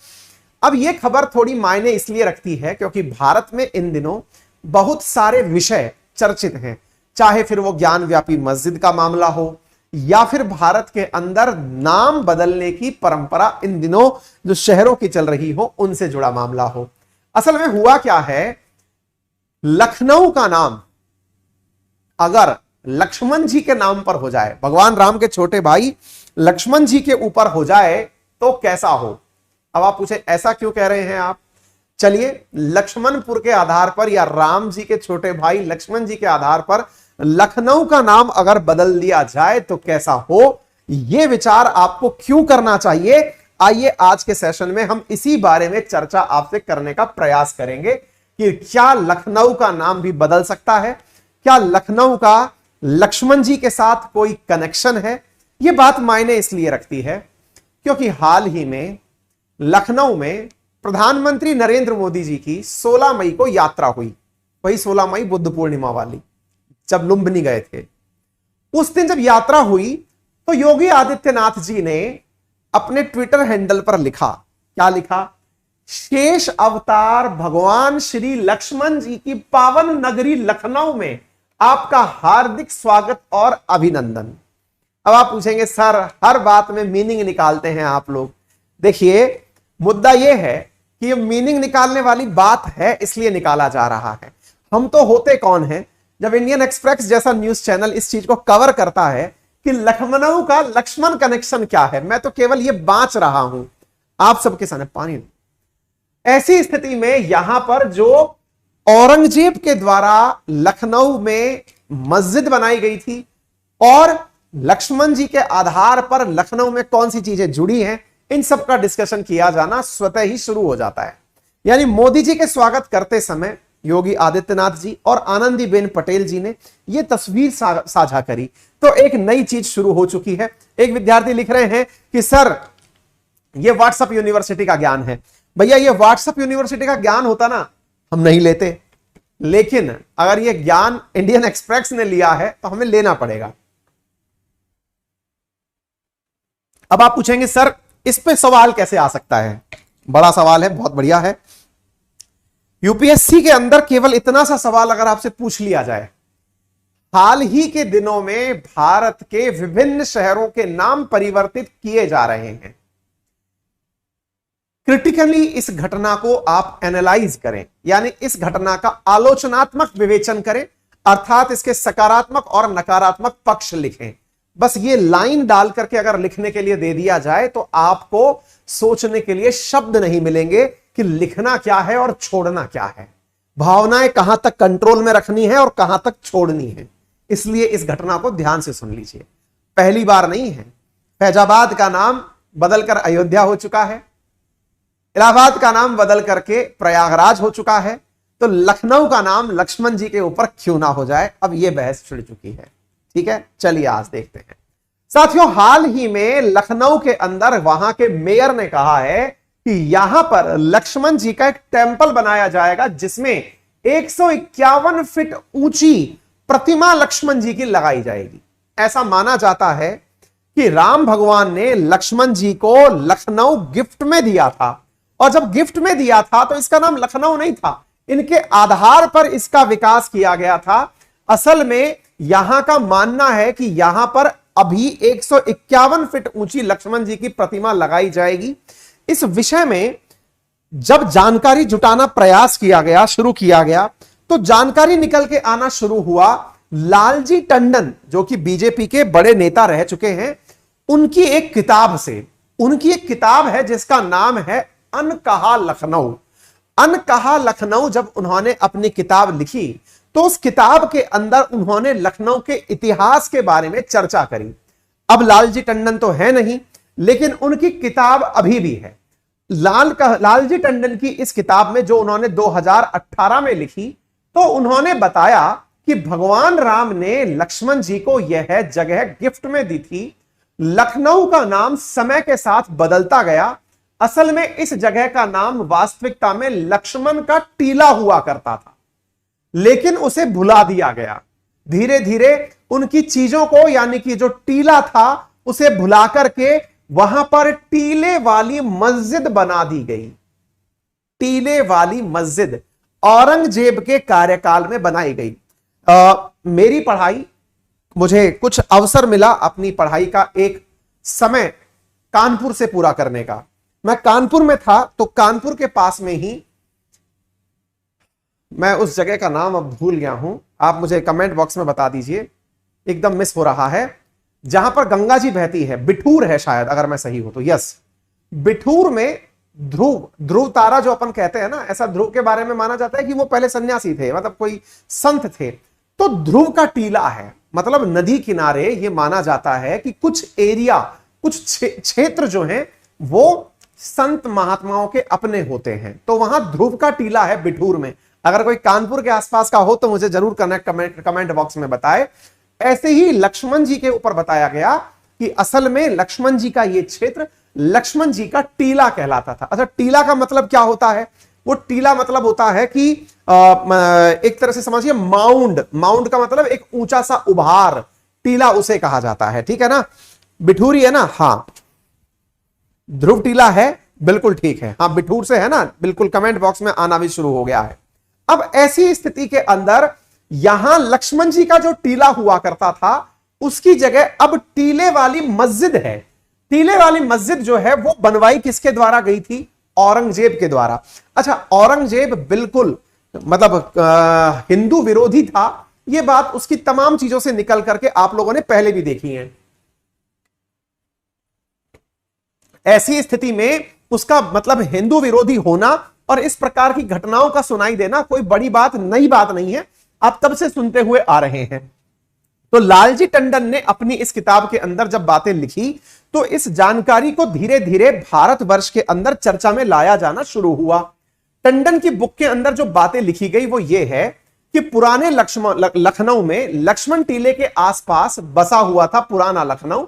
अब यह खबर थोड़ी मायने इसलिए रखती है क्योंकि भारत में इन दिनों बहुत सारे विषय चर्चित हैं, चाहे फिर वो ज्ञान व्यापी मस्जिद का मामला हो या फिर भारत के अंदर नाम बदलने की परंपरा इन दिनों जो शहरों की चल रही हो उनसे जुड़ा मामला हो। असल में हुआ क्या है, लखनऊ का नाम अगर लक्ष्मण जी के नाम पर हो जाए, भगवान राम के छोटे भाई लक्ष्मण जी के ऊपर हो जाए तो कैसा हो। अब आप पूछे ऐसा क्यों कह रहे हैं आप। चलिए, लक्ष्मणपुर के आधार पर या राम जी के छोटे भाई लक्ष्मण जी के आधार पर लखनऊ का नाम अगर बदल दिया जाए तो कैसा हो, यह विचार आपको क्यों करना चाहिए। आइए आज के सेशन में हम इसी बारे में चर्चा आपसे करने का प्रयास करेंगे कि क्या लखनऊ का नाम भी बदल सकता है, क्या लखनऊ का लक्ष्मण जी के साथ कोई कनेक्शन है। यह बात मायने इसलिए रखती है क्योंकि हाल ही में लखनऊ में प्रधानमंत्री नरेंद्र मोदी जी की 16 मई को यात्रा हुई, वही 16 मई बुद्ध पूर्णिमा वाली, जब लुंबिनी गए थे। उस दिन जब यात्रा हुई तो योगी आदित्यनाथ जी ने अपने ट्विटर हैंडल पर लिखा, क्या लिखा, शेष अवतार भगवान श्री लक्ष्मण जी की पावन नगरी लखनऊ में आपका हार्दिक स्वागत और अभिनंदन। अब आप पूछेंगे सर हर बात में मीनिंग निकालते हैं आप लोग। देखिए, मुद्दा यह है कि ये मीनिंग निकालने वाली बात है इसलिए निकाला जा रहा है। हम तो होते कौन हैं जब इंडियन एक्सप्रेस जैसा न्यूज चैनल इस चीज को कवर करता है कि लखनऊ का लक्ष्मण कनेक्शन क्या है। मैं तो केवल ये बांच रहा हूं आप सबके सामने, पानी नहीं। ऐसी स्थिति में यहां पर जो औरंगजेब के द्वारा लखनऊ में मस्जिद बनाई गई थी और लक्ष्मण जी के आधार पर लखनऊ में कौन सी चीजें जुड़ी हैं, इन सब का डिस्कशन किया जाना स्वतः ही शुरू हो जाता है। यानी मोदी जी के स्वागत करते समय योगी आदित्यनाथ जी और आनंदीबेन पटेल जी ने यह तस्वीर साझा करी तो एक नई चीज शुरू हो चुकी है। एक विद्यार्थी लिख रहे हैं कि सर यह व्हाट्सएप यूनिवर्सिटी का ज्ञान है। भैया, यह व्हाट्सएप यूनिवर्सिटी का ज्ञान होता ना हम नहीं लेते, लेकिन अगर यह ज्ञान इंडियन एक्सप्रेस ने लिया है तो हमें लेना पड़ेगा। अब आप पूछेंगे सर इस पे सवाल कैसे आ सकता है। बड़ा सवाल है, बहुत बढ़िया है। यूपीएससी के अंदर केवल इतना सा सवाल अगर आपसे पूछ लिया जाए, हाल ही के दिनों में भारत के विभिन्न शहरों के नाम परिवर्तित किए जा रहे हैं। क्रिटिकली इस घटना को आप एनालाइज करें, यानी इस घटना का आलोचनात्मक विवेचन करें, अर्थात इसके सकारात्मक और नकारात्मक पक्ष लिखें। बस ये लाइन डाल करके अगर लिखने के लिए दे दिया जाए तो आपको सोचने के लिए शब्द नहीं मिलेंगे कि लिखना क्या है और छोड़ना क्या है, भावनाएं कहां तक कंट्रोल में रखनी है और कहां तक छोड़नी है। इसलिए इस घटना को ध्यान से सुन लीजिए। पहली बार नहीं है, फैजाबाद का नाम बदलकर अयोध्या हो चुका है, इलाहाबाद का नाम बदल करके प्रयागराज हो चुका है, तो लखनऊ का नाम लक्ष्मण जी के ऊपर क्यों ना हो जाए। अब यह बहस छिड़ चुकी है। ठीक है, चलिए आज देखते हैं। साथियों, हाल ही में लखनऊ के अंदर वहां के मेयर ने कहा है कि यहां पर लक्ष्मण जी का एक टेंपल बनाया जाएगा जिसमें 151 फीट ऊंची प्रतिमा लक्ष्मण जी की लगाई जाएगी। ऐसा माना जाता है कि राम भगवान ने लक्ष्मण जी को लखनऊ गिफ्ट में दिया था, और जब गिफ्ट में दिया था तो इसका नाम लखनऊ नहीं था, इनके आधार पर इसका विकास किया गया था। असल में यहां का मानना है कि यहां पर अभी 151 फीट ऊंची लक्ष्मण जी की प्रतिमा लगाई जाएगी। इस विषय में जब जानकारी जुटाना प्रयास किया गया, शुरू किया गया, तो जानकारी निकल के आना शुरू हुआ लालजी टंडन, जो कि बीजेपी के बड़े नेता रह चुके हैं, उनकी एक किताब से। उनकी एक किताब है जिसका नाम है अनकहा लखनऊ। अनकहा लखनऊ जब उन्होंने अपनी किताब लिखी तो उस किताब के अंदर उन्होंने लखनऊ के इतिहास के बारे में चर्चा करी। अब लालजी टंडन तो है नहीं, लेकिन उनकी किताब अभी भी है। लालजी टंडन की इस किताब में जो उन्होंने 2018 में लिखी, तो उन्होंने बताया कि भगवान राम ने लक्ष्मण जी को यह जगह गिफ्ट में दी थी। लखनऊ का नाम समय के साथ बदलता गया। असल में इस जगह का नाम वास्तविकता में लक्ष्मण का टीला हुआ करता था, लेकिन उसे भुला दिया गया। धीरे धीरे उनकी चीजों को, यानी कि जो टीला था उसे भुला करके वहां पर टीले वाली मस्जिद बना दी गई। टीले वाली मस्जिद औरंगजेब के कार्यकाल में बनाई गई। मेरी पढ़ाई, मुझे कुछ अवसर मिला अपनी पढ़ाई का एक समय कानपुर से पूरा करने का। मैं कानपुर में था, तो कानपुर के पास में ही मैं उस जगह का नाम अब भूल गया हूं, आप मुझे कमेंट बॉक्स में बता दीजिए, एकदम मिस हो रहा है। जहां पर गंगा जी बहती है, बिठूर है शायद, अगर मैं सही हूं तो। यस, बिठूर में ध्रुव, ध्रुव तारा जो अपन कहते हैं ना, ऐसा ध्रुव के बारे में माना जाता है कि वो पहले सन्यासी थे, मतलब कोई संत थे। तो ध्रुव का टीला है, मतलब नदी किनारे ये माना जाता है कि कुछ एरिया, कुछ क्षेत्र जो हैं वो संत महात्माओं के अपने होते हैं। तो वहां ध्रुव का टीला है बिठूर में। अगर कोई कानपुर के आसपास का हो तो मुझे जरूर कमेंट बॉक्स में बताए। ऐसे ही लक्ष्मण जी के ऊपर बताया गया कि असल में लक्ष्मण जी का यह क्षेत्र लक्ष्मण जी का टीला कहलाता था। अच्छा, टीला का मतलब क्या होता है? वो टीला मतलब होता है कि एक तरह से समझिए माउंड, माउंड का मतलब एक ऊंचा सा उभार, टीला उसे कहा जाता है। ठीक है ना, बिठूरी है ना, हाँ ध्रुव टीला है, बिल्कुल ठीक है। हाँ बिठूर से है ना, बिल्कुल कमेंट बॉक्स में आना भी शुरू हो गया है। अब ऐसी स्थिति के अंदर यहां लक्ष्मण जी का जो टीला हुआ करता था उसकी जगह अब टीले वाली मस्जिद है। टीले वाली मस्जिद जो है वो बनवाई किसके द्वारा गई थी? औरंगजेब के द्वारा। अच्छा, औरंगजेब बिल्कुल मतलब हिंदू विरोधी था, यह बात उसकी तमाम चीजों से निकल करके आप लोगों ने पहले भी देखी है। ऐसी स्थिति में उसका मतलब हिंदू विरोधी होना और इस प्रकार की घटनाओं का सुनाई देना कोई बड़ी बात, नई बात नहीं है, आप तब से सुनते हुए आ रहे हैं। तो लालजी टंडन ने अपनी इस किताब के अंदर जब बातें लिखी तो इस जानकारी को धीरे धीरे भारतवर्ष के अंदर चर्चा में लाया जाना शुरू हुआ। टंडन की बुक के अंदर जो बातें लिखी गई वो ये है कि पुराने लखनऊ में लक्ष्मण टीले के आसपास बसा हुआ था पुराना लखनऊ।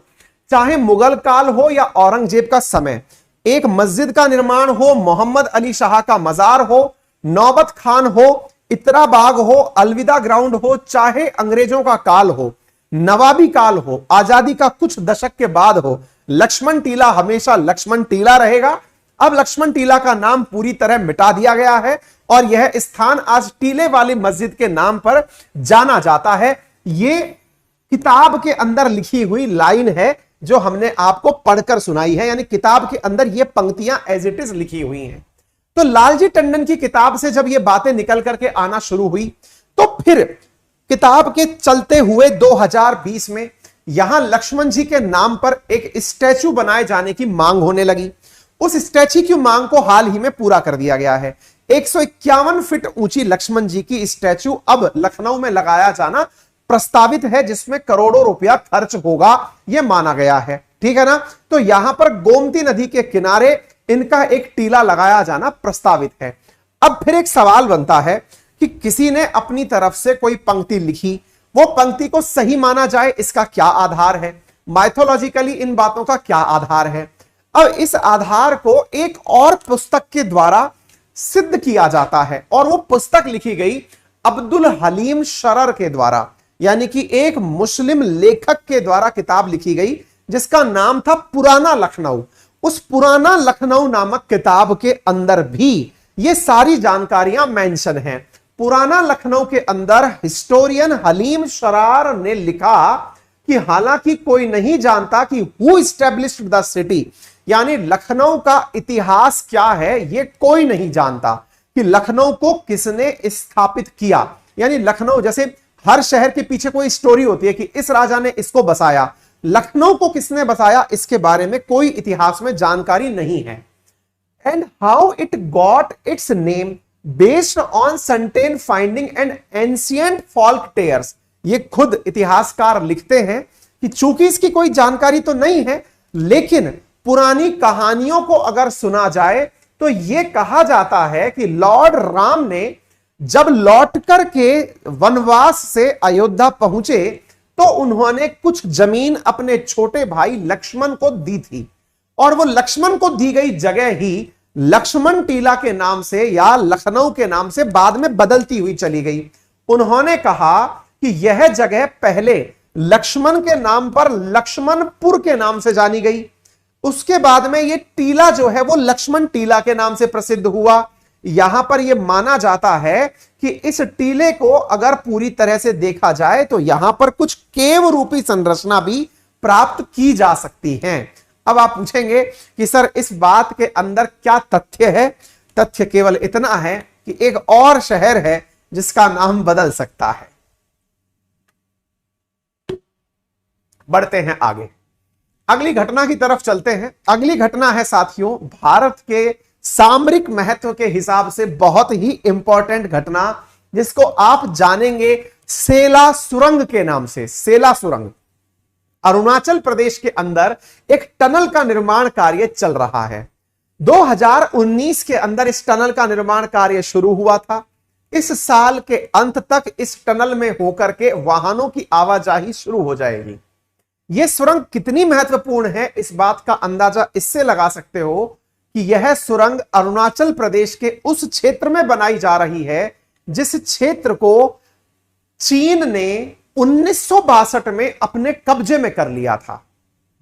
चाहे मुगल काल हो या औरंगजेब का समय, एक मस्जिद का निर्माण हो, मोहम्मद अली शाह का मजार हो, नौबत खान हो, इतरा बाग हो, अलविदा ग्राउंड हो, चाहे अंग्रेजों का काल हो, नवाबी काल हो, आजादी का कुछ दशक के बाद हो, लक्ष्मण टीला हमेशा लक्ष्मण टीला रहेगा। अब लक्ष्मण टीला का नाम पूरी तरह मिटा दिया गया है और यह स्थान आज टीले वाली मस्जिद के नाम पर जाना जाता है। यह किताब के अंदर लिखी हुई लाइन है जो हमने आपको पढ़कर सुनाई है, यानी किताब के अंदर ये पंक्तियां एज इट इज लिखी हुई हैं। तो लालजी टंडन की किताब से जब ये बातें निकल करके आना शुरू हुई तो फिर किताब के चलते हुए 2020 में यहां लक्ष्मण जी के नाम पर एक स्टैचू बनाए जाने की मांग होने लगी। उस स्टैचू की मांग को हाल ही में पूरा कर दिया गया है। 151 फीट ऊंची लक्ष्मण जी की स्टैचू अब लखनऊ में लगाया जाना प्रस्तावित है, जिसमें करोड़ों रुपया खर्च होगा यह माना गया है। ठीक है ना, तो यहां पर गोमती नदी के किनारे इनका एक टीला लगाया जाना प्रस्तावित है। अब फिर एक सवाल बनता है कि किसी ने अपनी तरफ से कोई पंक्ति लिखी, वो पंक्ति को सही माना जाए, इसका क्या आधार है? माइथोलॉजिकली इन बातों का क्या आधार है? अब इस आधार को एक और पुस्तक के द्वारा सिद्ध किया जाता है और वो पुस्तक लिखी गई अब्दुल हलीम शरर के द्वारा, यानी कि एक मुस्लिम लेखक के द्वारा किताब लिखी गई जिसका नाम था पुराना लखनऊ। उस पुराना लखनऊ नामक किताब के अंदर भी ये सारी जानकारियां मेंशन हैं। पुराना लखनऊ के अंदर हिस्टोरियन हलीम शरार ने लिखा कि हालांकि कोई नहीं जानता कि हु एस्टैब्लिश्ड द सिटी, यानी लखनऊ का इतिहास क्या है ये कोई नहीं जानता कि लखनऊ को किसने स्थापित किया। यानी लखनऊ, जैसे हर शहर के पीछे कोई स्टोरी होती है कि इस राजा ने इसको बसाया, लखनऊ को किसने बसाया इसके बारे में कोई इतिहास में जानकारी नहीं है। And how it got its name based on certain finding and ancient folk tears, ये खुद इतिहासकार लिखते हैं कि चूंकि इसकी कोई जानकारी तो नहीं है, लेकिन पुरानी कहानियों को अगर सुना जाए तो यह कहा जाता है कि लॉर्ड राम ने जब लौट करके वनवास से अयोध्या पहुंचे तो उन्होंने कुछ जमीन अपने छोटे भाई लक्ष्मण को दी थी और वो लक्ष्मण को दी गई जगह ही लक्ष्मण टीला के नाम से या लखनऊ के नाम से बाद में बदलती हुई चली गई। उन्होंने कहा कि यह जगह पहले लक्ष्मण के नाम पर लक्ष्मणपुर के नाम से जानी गई, उसके बाद में यह टीला जो है वो लक्ष्मण टीला के नाम से प्रसिद्ध हुआ। यहां पर यह माना जाता है कि इस टीले को अगर पूरी तरह से देखा जाए तो यहां पर कुछ केव रूपी संरचना भी प्राप्त की जा सकती है। अब आप पूछेंगे कि सर इस बात के अंदर क्या तथ्य है? तथ्य केवल इतना है कि एक और शहर है जिसका नाम बदल सकता है। बढ़ते हैं आगे, अगली घटना की तरफ चलते हैं। अगली घटना है साथियों भारत के सामरिक महत्व के हिसाब से बहुत ही इंपॉर्टेंट घटना, जिसको आप जानेंगे सेला सुरंग के नाम से। सेला सुरंग, अरुणाचल प्रदेश के अंदर एक टनल का निर्माण कार्य चल रहा है। 2019 के अंदर इस टनल का निर्माण कार्य शुरू हुआ था। इस साल के अंत तक इस टनल में होकर के वाहनों की आवाजाही शुरू हो जाएगी। यह सुरंग कितनी महत्वपूर्ण है, इस बात का अंदाजा इससे लगा सकते हो कि यह सुरंग अरुणाचल प्रदेश के उस क्षेत्र में बनाई जा रही है जिस क्षेत्र को चीन ने 1962 में अपने कब्जे में कर लिया था।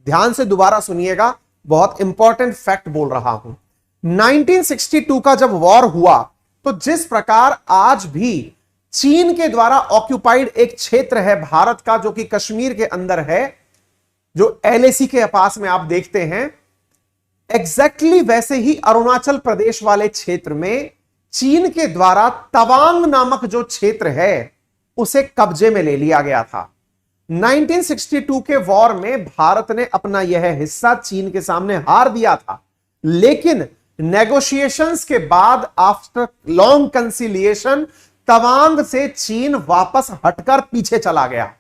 ध्यान से दोबारा सुनिएगा, बहुत इंपॉर्टेंट फैक्ट बोल रहा हूं। 1962 का जब वॉर हुआ तो जिस प्रकार आज भी चीन के द्वारा ऑक्यूपाइड एक क्षेत्र है भारत का, जो कि कश्मीर के अंदर है, जो एलएसी के पास में आप देखते हैं, एग्जैक्टली वैसे ही अरुणाचल प्रदेश वाले क्षेत्र में चीन के द्वारा तवांग नामक जो क्षेत्र है उसे कब्जे में ले लिया गया था। 1962 के वॉर में भारत ने अपना यह हिस्सा चीन के सामने हार दिया था, लेकिन नेगोशिएशंस के बाद आफ्टर लॉन्ग कंसिलिएशन तवांग से चीन वापस हटकर पीछे चला गया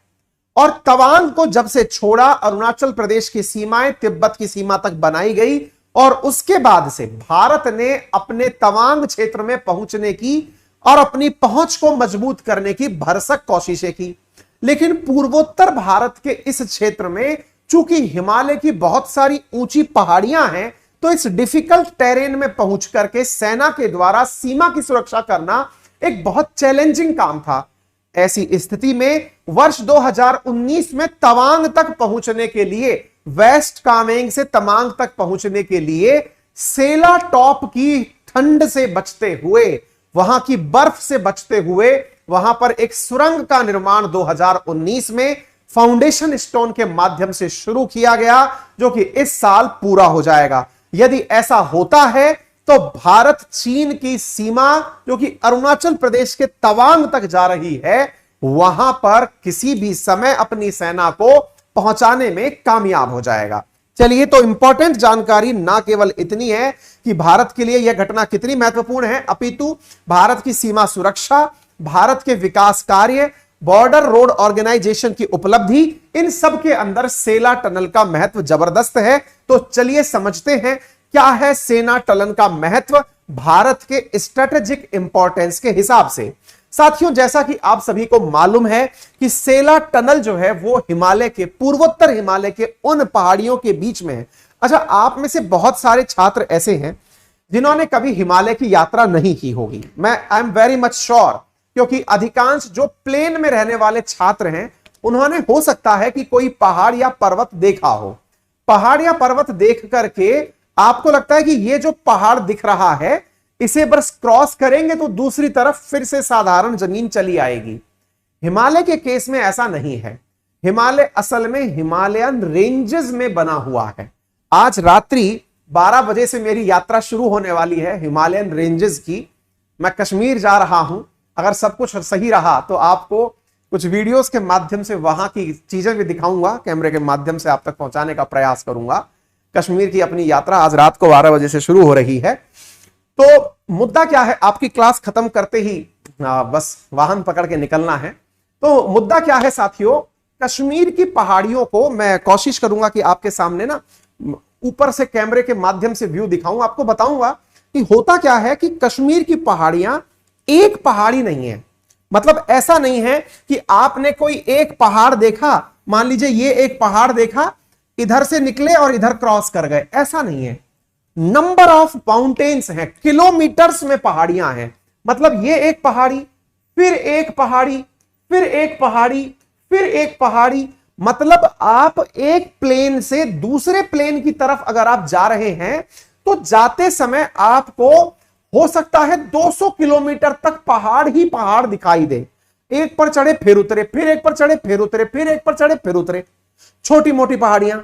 और तवांग को जब से छोड़ा, अरुणाचल प्रदेश की सीमाएं तिब्बत की सीमा तक बनाई गई और उसके बाद से भारत ने अपने तवांग क्षेत्र में पहुंचने की और अपनी पहुंच को मजबूत करने की भरसक कोशिशें की। लेकिन पूर्वोत्तर भारत के इस क्षेत्र में चूंकि हिमालय की बहुत सारी ऊंची पहाड़ियां हैं, तो इस डिफिकल्ट टेरेन में पहुंच करके सेना के द्वारा सीमा की सुरक्षा करना एक बहुत चैलेंजिंग काम था। ऐसी स्थिति में वर्ष 2019 में तवांग तक पहुंचने के लिए, वेस्ट कामेंग से तवांग तक पहुंचने के लिए सेला टॉप की ठंड से बचते हुए, वहां की बर्फ से बचते हुए, वहां पर एक सुरंग का निर्माण 2019 में फाउंडेशन स्टोन के माध्यम से शुरू किया गया, जो कि इस साल पूरा हो जाएगा। यदि ऐसा होता है तो भारत चीन की सीमा, जो कि अरुणाचल प्रदेश के तवांग तक जा रही है, वहां पर किसी भी समय अपनी सेना को पहुंचाने में कामयाब हो जाएगा। चलिए, तो इंपॉर्टेंट जानकारी ना केवल इतनी है कि भारत के लिए यह घटना कितनी महत्वपूर्ण है, अपितु भारत की सीमा सुरक्षा, भारत के विकास कार्य, बॉर्डर रोड ऑर्गेनाइजेशन की उपलब्धि, इन सब के अंदर सेला टनल का महत्व जबरदस्त है। तो चलिए समझते हैं क्या है सेना टनल का महत्व भारत के स्ट्रेटेजिक इंपॉर्टेंस के हिसाब से। साथियों, जैसा कि आप सभी को मालूम है कि सेला टनल जो है वो हिमालय के, पूर्वोत्तर हिमालय के उन पहाड़ियों के बीच में है। अच्छा, आप में से बहुत सारे छात्र ऐसे हैं जिन्होंने कभी हिमालय की यात्रा नहीं की होगी। I am very much sure, क्योंकि अधिकांश जो प्लेन में रहने वाले छात्र हैं उन्होंने हो सकता है कि कोई पहाड़ या पर्वत देखा हो। पहाड़ या पर्वत देख करके आपको लगता है कि ये जो पहाड़ दिख रहा है इसे बस क्रॉस करेंगे तो दूसरी तरफ फिर से साधारण जमीन चली आएगी। हिमालय के केस में ऐसा नहीं है। हिमालय असल में हिमालयन रेंजेस में बना हुआ है। आज रात्रि 12 बजे से मेरी यात्रा शुरू होने वाली है हिमालयन रेंजेस की। मैं कश्मीर जा रहा हूं। अगर सब कुछ सही रहा तो आपको कुछ वीडियोस के माध्यम से वहां की चीजें भी दिखाऊंगा, कैमरे के माध्यम से आप तक पहुंचाने का प्रयास करूंगा। कश्मीर की अपनी यात्रा आज रात को 12 बजे से शुरू हो रही है। तो मुद्दा क्या है, आपकी क्लास खत्म करते ही बस वाहन पकड़ के निकलना है। तो मुद्दा क्या है साथियों, कश्मीर की पहाड़ियों को मैं कोशिश करूंगा कि आपके सामने ना ऊपर से कैमरे के माध्यम से व्यू दिखाऊं। आपको बताऊंगा कि होता क्या है कि कश्मीर की पहाड़ियां एक पहाड़ी नहीं है। मतलब ऐसा नहीं है कि आपने कोई एक पहाड़ देखा, मान लीजिए ये एक पहाड़ देखा, इधर से निकले और इधर क्रॉस कर गए, ऐसा नहीं है। नंबर ऑफ माउंटेन्स हैं, किलोमीटर्स में पहाड़ियां हैं। मतलब ये एक पहाड़ी, फिर एक पहाड़ी, फिर एक पहाड़ी, फिर एक पहाड़ी। मतलब आप एक प्लेन से दूसरे प्लेन की तरफ अगर आप जा रहे हैं तो जाते समय आपको हो सकता है 200 किलोमीटर तक पहाड़ ही पहाड़ दिखाई दे। एक पर चढ़े फिर उतरे, फिर एक पर चढ़े फिर उतरे, फिर एक पर चढ़े फिर उतरे, छोटी मोटी पहाड़ियां।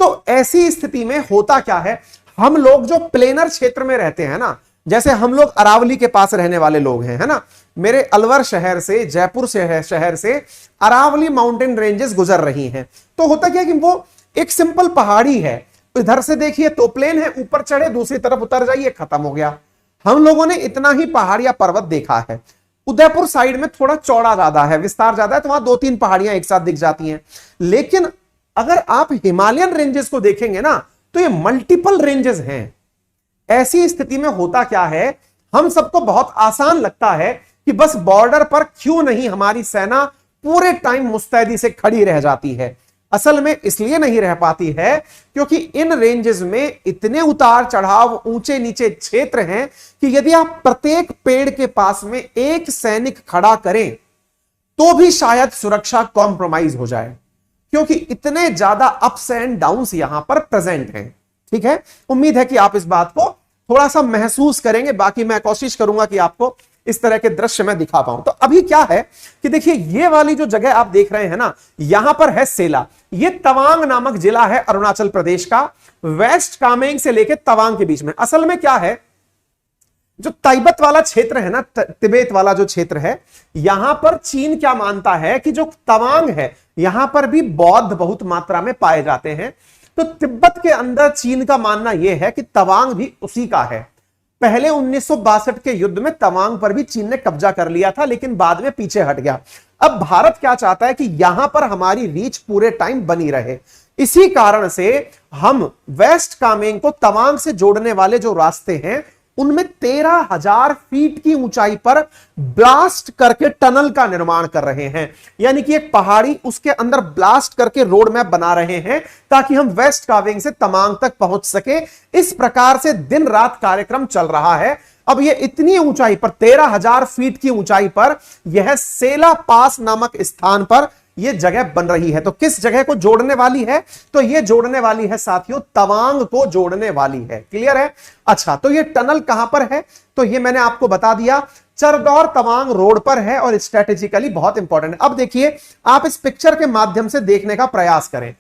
तो ऐसी स्थिति में होता क्या है, हम लोग जो प्लेनर क्षेत्र में रहते हैं ना, जैसे हम लोग अरावली के पास रहने वाले लोग हैं, है ना, मेरे अलवर शहर से, जयपुर शहर से अरावली माउंटेन रेंजेस गुजर रही हैं। तो होता क्या कि वो एक सिंपल पहाड़ी है, इधर से देखिए तो प्लेन है, ऊपर चढ़े दूसरी तरफ उतर जाइए, खत्म हो गया। हम लोगों ने इतना ही पहाड़ या पर्वत देखा है। उदयपुर साइड में थोड़ा चौड़ा ज्यादा है, विस्तार ज्यादा है, तो वहां 2-3 पहाड़ियां एक साथ दिख जाती हैं। लेकिन अगर आप हिमालयन रेंजेस को देखेंगे ना, तो ये मल्टीपल रेंजेस हैं। ऐसी स्थिति में होता क्या है, हम सबको बहुत आसान लगता है कि बस बॉर्डर पर क्यों नहीं हमारी सेना पूरे टाइम मुस्तैदी से खड़ी रह जाती है। असल में इसलिए नहीं रह पाती है क्योंकि इन रेंजेस में इतने उतार चढ़ाव, ऊंचे नीचे क्षेत्र हैं कि यदि आप प्रत्येक पेड़ के पास में एक सैनिक खड़ा करें तो भी शायद सुरक्षा कॉम्प्रोमाइज हो जाए, क्योंकि इतने ज्यादा अप्स एंड डाउन्स यहां पर प्रेजेंट हैं। ठीक है, उम्मीद है कि आप इस बात को थोड़ा सा महसूस करेंगे। बाकी मैं कोशिश करूंगा कि आपको इस तरह के दृश्य में दिखा पाऊं। तो अभी क्या है कि देखिए, ये वाली जो जगह आप देख रहे हैं ना, यहां पर है सेला। ये तवांग नामक जिला है अरुणाचल प्रदेश का, वेस्ट कामेंग से लेकर तवांग के बीच में। असल में क्या है, जो तिब्बत वाला क्षेत्र है ना, तिब्बत वाला जो क्षेत्र है, यहां पर चीन क्या मानता है कि जो तवांग है, यहां पर भी बौद्ध बहुत मात्रा में पाए जाते हैं। तो तिब्बत के अंदर चीन का मानना यह है कि तवांग भी उसी का है। पहले 1962 के युद्ध में तवांग पर भी चीन ने कब्जा कर लिया था, लेकिन बाद में पीछे हट गया। अब भारत क्या चाहता है कि यहां पर हमारी रीच पूरे टाइम बनी रहे। इसी कारण से हम वेस्ट कामेंग को तवांग से जोड़ने वाले जो रास्ते हैं, उनमें 13,000 फीट की ऊंचाई पर ब्लास्ट करके टनल का निर्माण कर रहे हैं। यानी कि एक पहाड़ी, उसके अंदर ब्लास्ट करके रोड मैप बना रहे हैं ताकि हम वेस्ट कामेंग से तवांग तक पहुंच सके। इस प्रकार से दिन रात कार्यक्रम चल रहा है। अब यह इतनी ऊंचाई पर, 13,000 फीट की ऊंचाई पर, यह सेला पास नामक स्थान पर यह जगह बन रही है। तो किस जगह को जोड़ने वाली है? तो यह जोड़ने वाली है साथियों, तवांग को जोड़ने वाली है। क्लियर है? अच्छा, तो यह टनल कहां पर है? तो यह मैंने आपको बता दिया, चरदौर तवांग रोड पर है और स्ट्रेटेजिकली बहुत इंपॉर्टेंट है। अब देखिए, आप इस पिक्चर के माध्यम से देखने का प्रयास करें।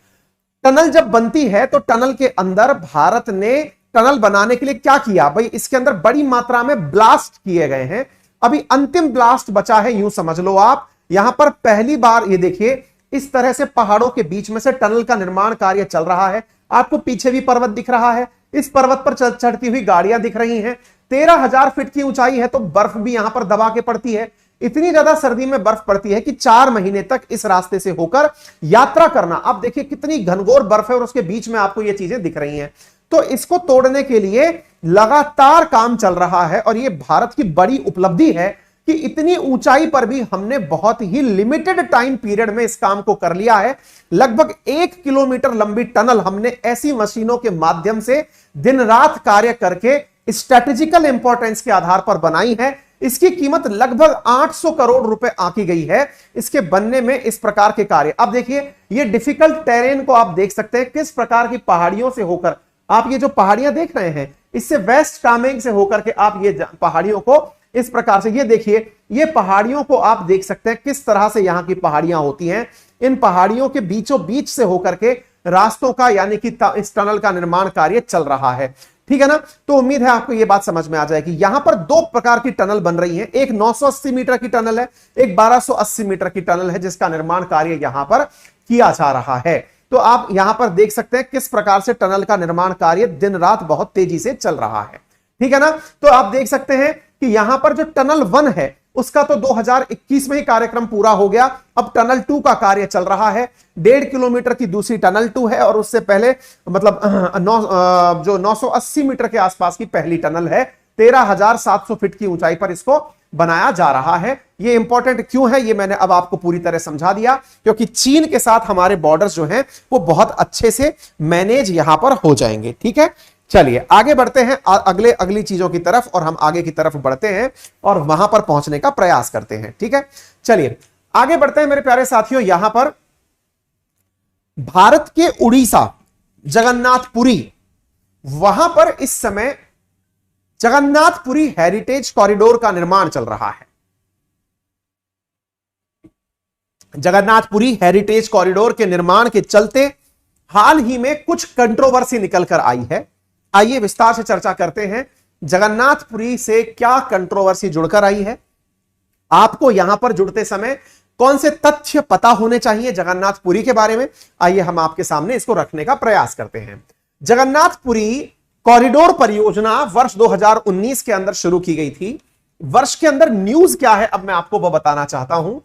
टनल जब बनती है तो टनल के अंदर भारत ने टनल बनाने के लिए क्या किया भाई, इसके अंदर बड़ी मात्रा में ब्लास्ट किए गए हैं। अभी अंतिम ब्लास्ट बचा है, यूं समझ लो आप। यहां पर पहली बार ये देखिए, इस तरह से पहाड़ों के बीच में से टनल का निर्माण कार्य चल रहा है। आपको पीछे भी पर्वत दिख रहा है, इस पर्वत पर चढ़ती हुई गाड़ियां दिख रही हैं। 13,000 फीट की ऊंचाई है तो बर्फ भी यहां पर दबा के पड़ती है। इतनी ज्यादा सर्दी में बर्फ पड़ती है कि 4 महीने तक इस रास्ते से होकर यात्रा करना। अब देखिए कितनी घनघोर बर्फ है और उसके बीच में आपको ये चीजें दिख रही हैं। तो इसको तोड़ने के लिए लगातार काम चल रहा है और यह भारत की बड़ी उपलब्धि है कि इतनी ऊंचाई पर भी हमने बहुत ही लिमिटेड टाइम पीरियड में इस काम को कर लिया है। लगभग 1 किलोमीटर लंबी टनल हमने ऐसी मशीनों के माध्यम से दिन रात कार्य करके स्ट्रेटेजिकल इंपॉर्टेंस के आधार पर बनाई है। इसकी कीमत लगभग 800 करोड़ रुपए आंकी गई है इसके बनने में, इस प्रकार के कार्य। अब देखिए, ये डिफिकल्ट टेरेन को आप देख सकते हैं, किस प्रकार की पहाड़ियों से होकर आप ये जो पहाड़ियां देख रहे हैं, इससे वेस्ट कामेंग से होकर के आप ये पहाड़ियों को इस प्रकार से, ये देखिए, ये पहाड़ियों को आप देख सकते हैं किस तरह से यहां की पहाड़ियां होती हैं। इन पहाड़ियों के बीचों बीच से होकर के रास्तों का, यानी कि इस टनल का निर्माण कार्य चल रहा है। ठीक है ना? तो उम्मीद है आपको यह बात समझ में आ जाएगी। यहां पर 2 प्रकार की टनल बन रही है, एक 980 मीटर की टनल है, एक 1280 मीटर की टनल है, जिसका निर्माण कार्य यहां पर किया जा रहा है। तो आप यहां पर देख सकते हैं किस प्रकार से टनल का निर्माण कार्य दिन रात बहुत तेजी से चल रहा है। ठीक है ना? तो आप देख सकते हैं कि यहां पर जो टनल 1 है उसका तो 2021 में ही कार्यक्रम पूरा हो गया। अब टनल 2 का कार्य चल रहा है। 1.5 किलोमीटर की दूसरी टनल 2 है और उससे पहले मतलब जो 980 मीटर के आसपास की पहली टनल है। 13,700 फीट की ऊंचाई पर इसको बनाया जा रहा है। ये इंपॉर्टेंट क्यों है, ये मैंने अब आपको पूरी तरह समझा दिया, क्योंकि चीन के साथ हमारे बॉर्डर्स जो हैं वो बहुत अच्छे से मैनेज यहां पर हो जाएंगे। ठीक है, चलिए आगे बढ़ते हैं अगली चीजों की तरफ, और हम आगे की तरफ बढ़ते हैं और वहां पर पहुंचने का प्रयास करते हैं। ठीक है, चलिए आगे बढ़ते हैं मेरे प्यारे साथियों। यहां पर भारत के उड़ीसा जगन्नाथपुरी, वहां पर इस समय जगन्नाथपुरी हेरिटेज कॉरिडोर का निर्माण चल रहा है। जगन्नाथपुरी हेरिटेज कॉरिडोर के निर्माण के चलते हाल ही में कुछ कंट्रोवर्सी निकल कर आई है। आइए विस्तार से चर्चा करते हैं जगन्नाथपुरी से क्या कंट्रोवर्सी जुड़कर आई है, आपको यहां पर जुड़ते समय कौन से तथ्य पता होने चाहिए जगन्नाथपुरी के बारे में, आइए हम आपके सामने इसको रखने का प्रयास करते हैं। जगन्नाथपुरी कॉरिडोर परियोजना वर्ष 2019 के अंदर शुरू की गई थी। वर्ष के अंदर न्यूज क्या है अब मैं आपको वो बताना चाहता हूं।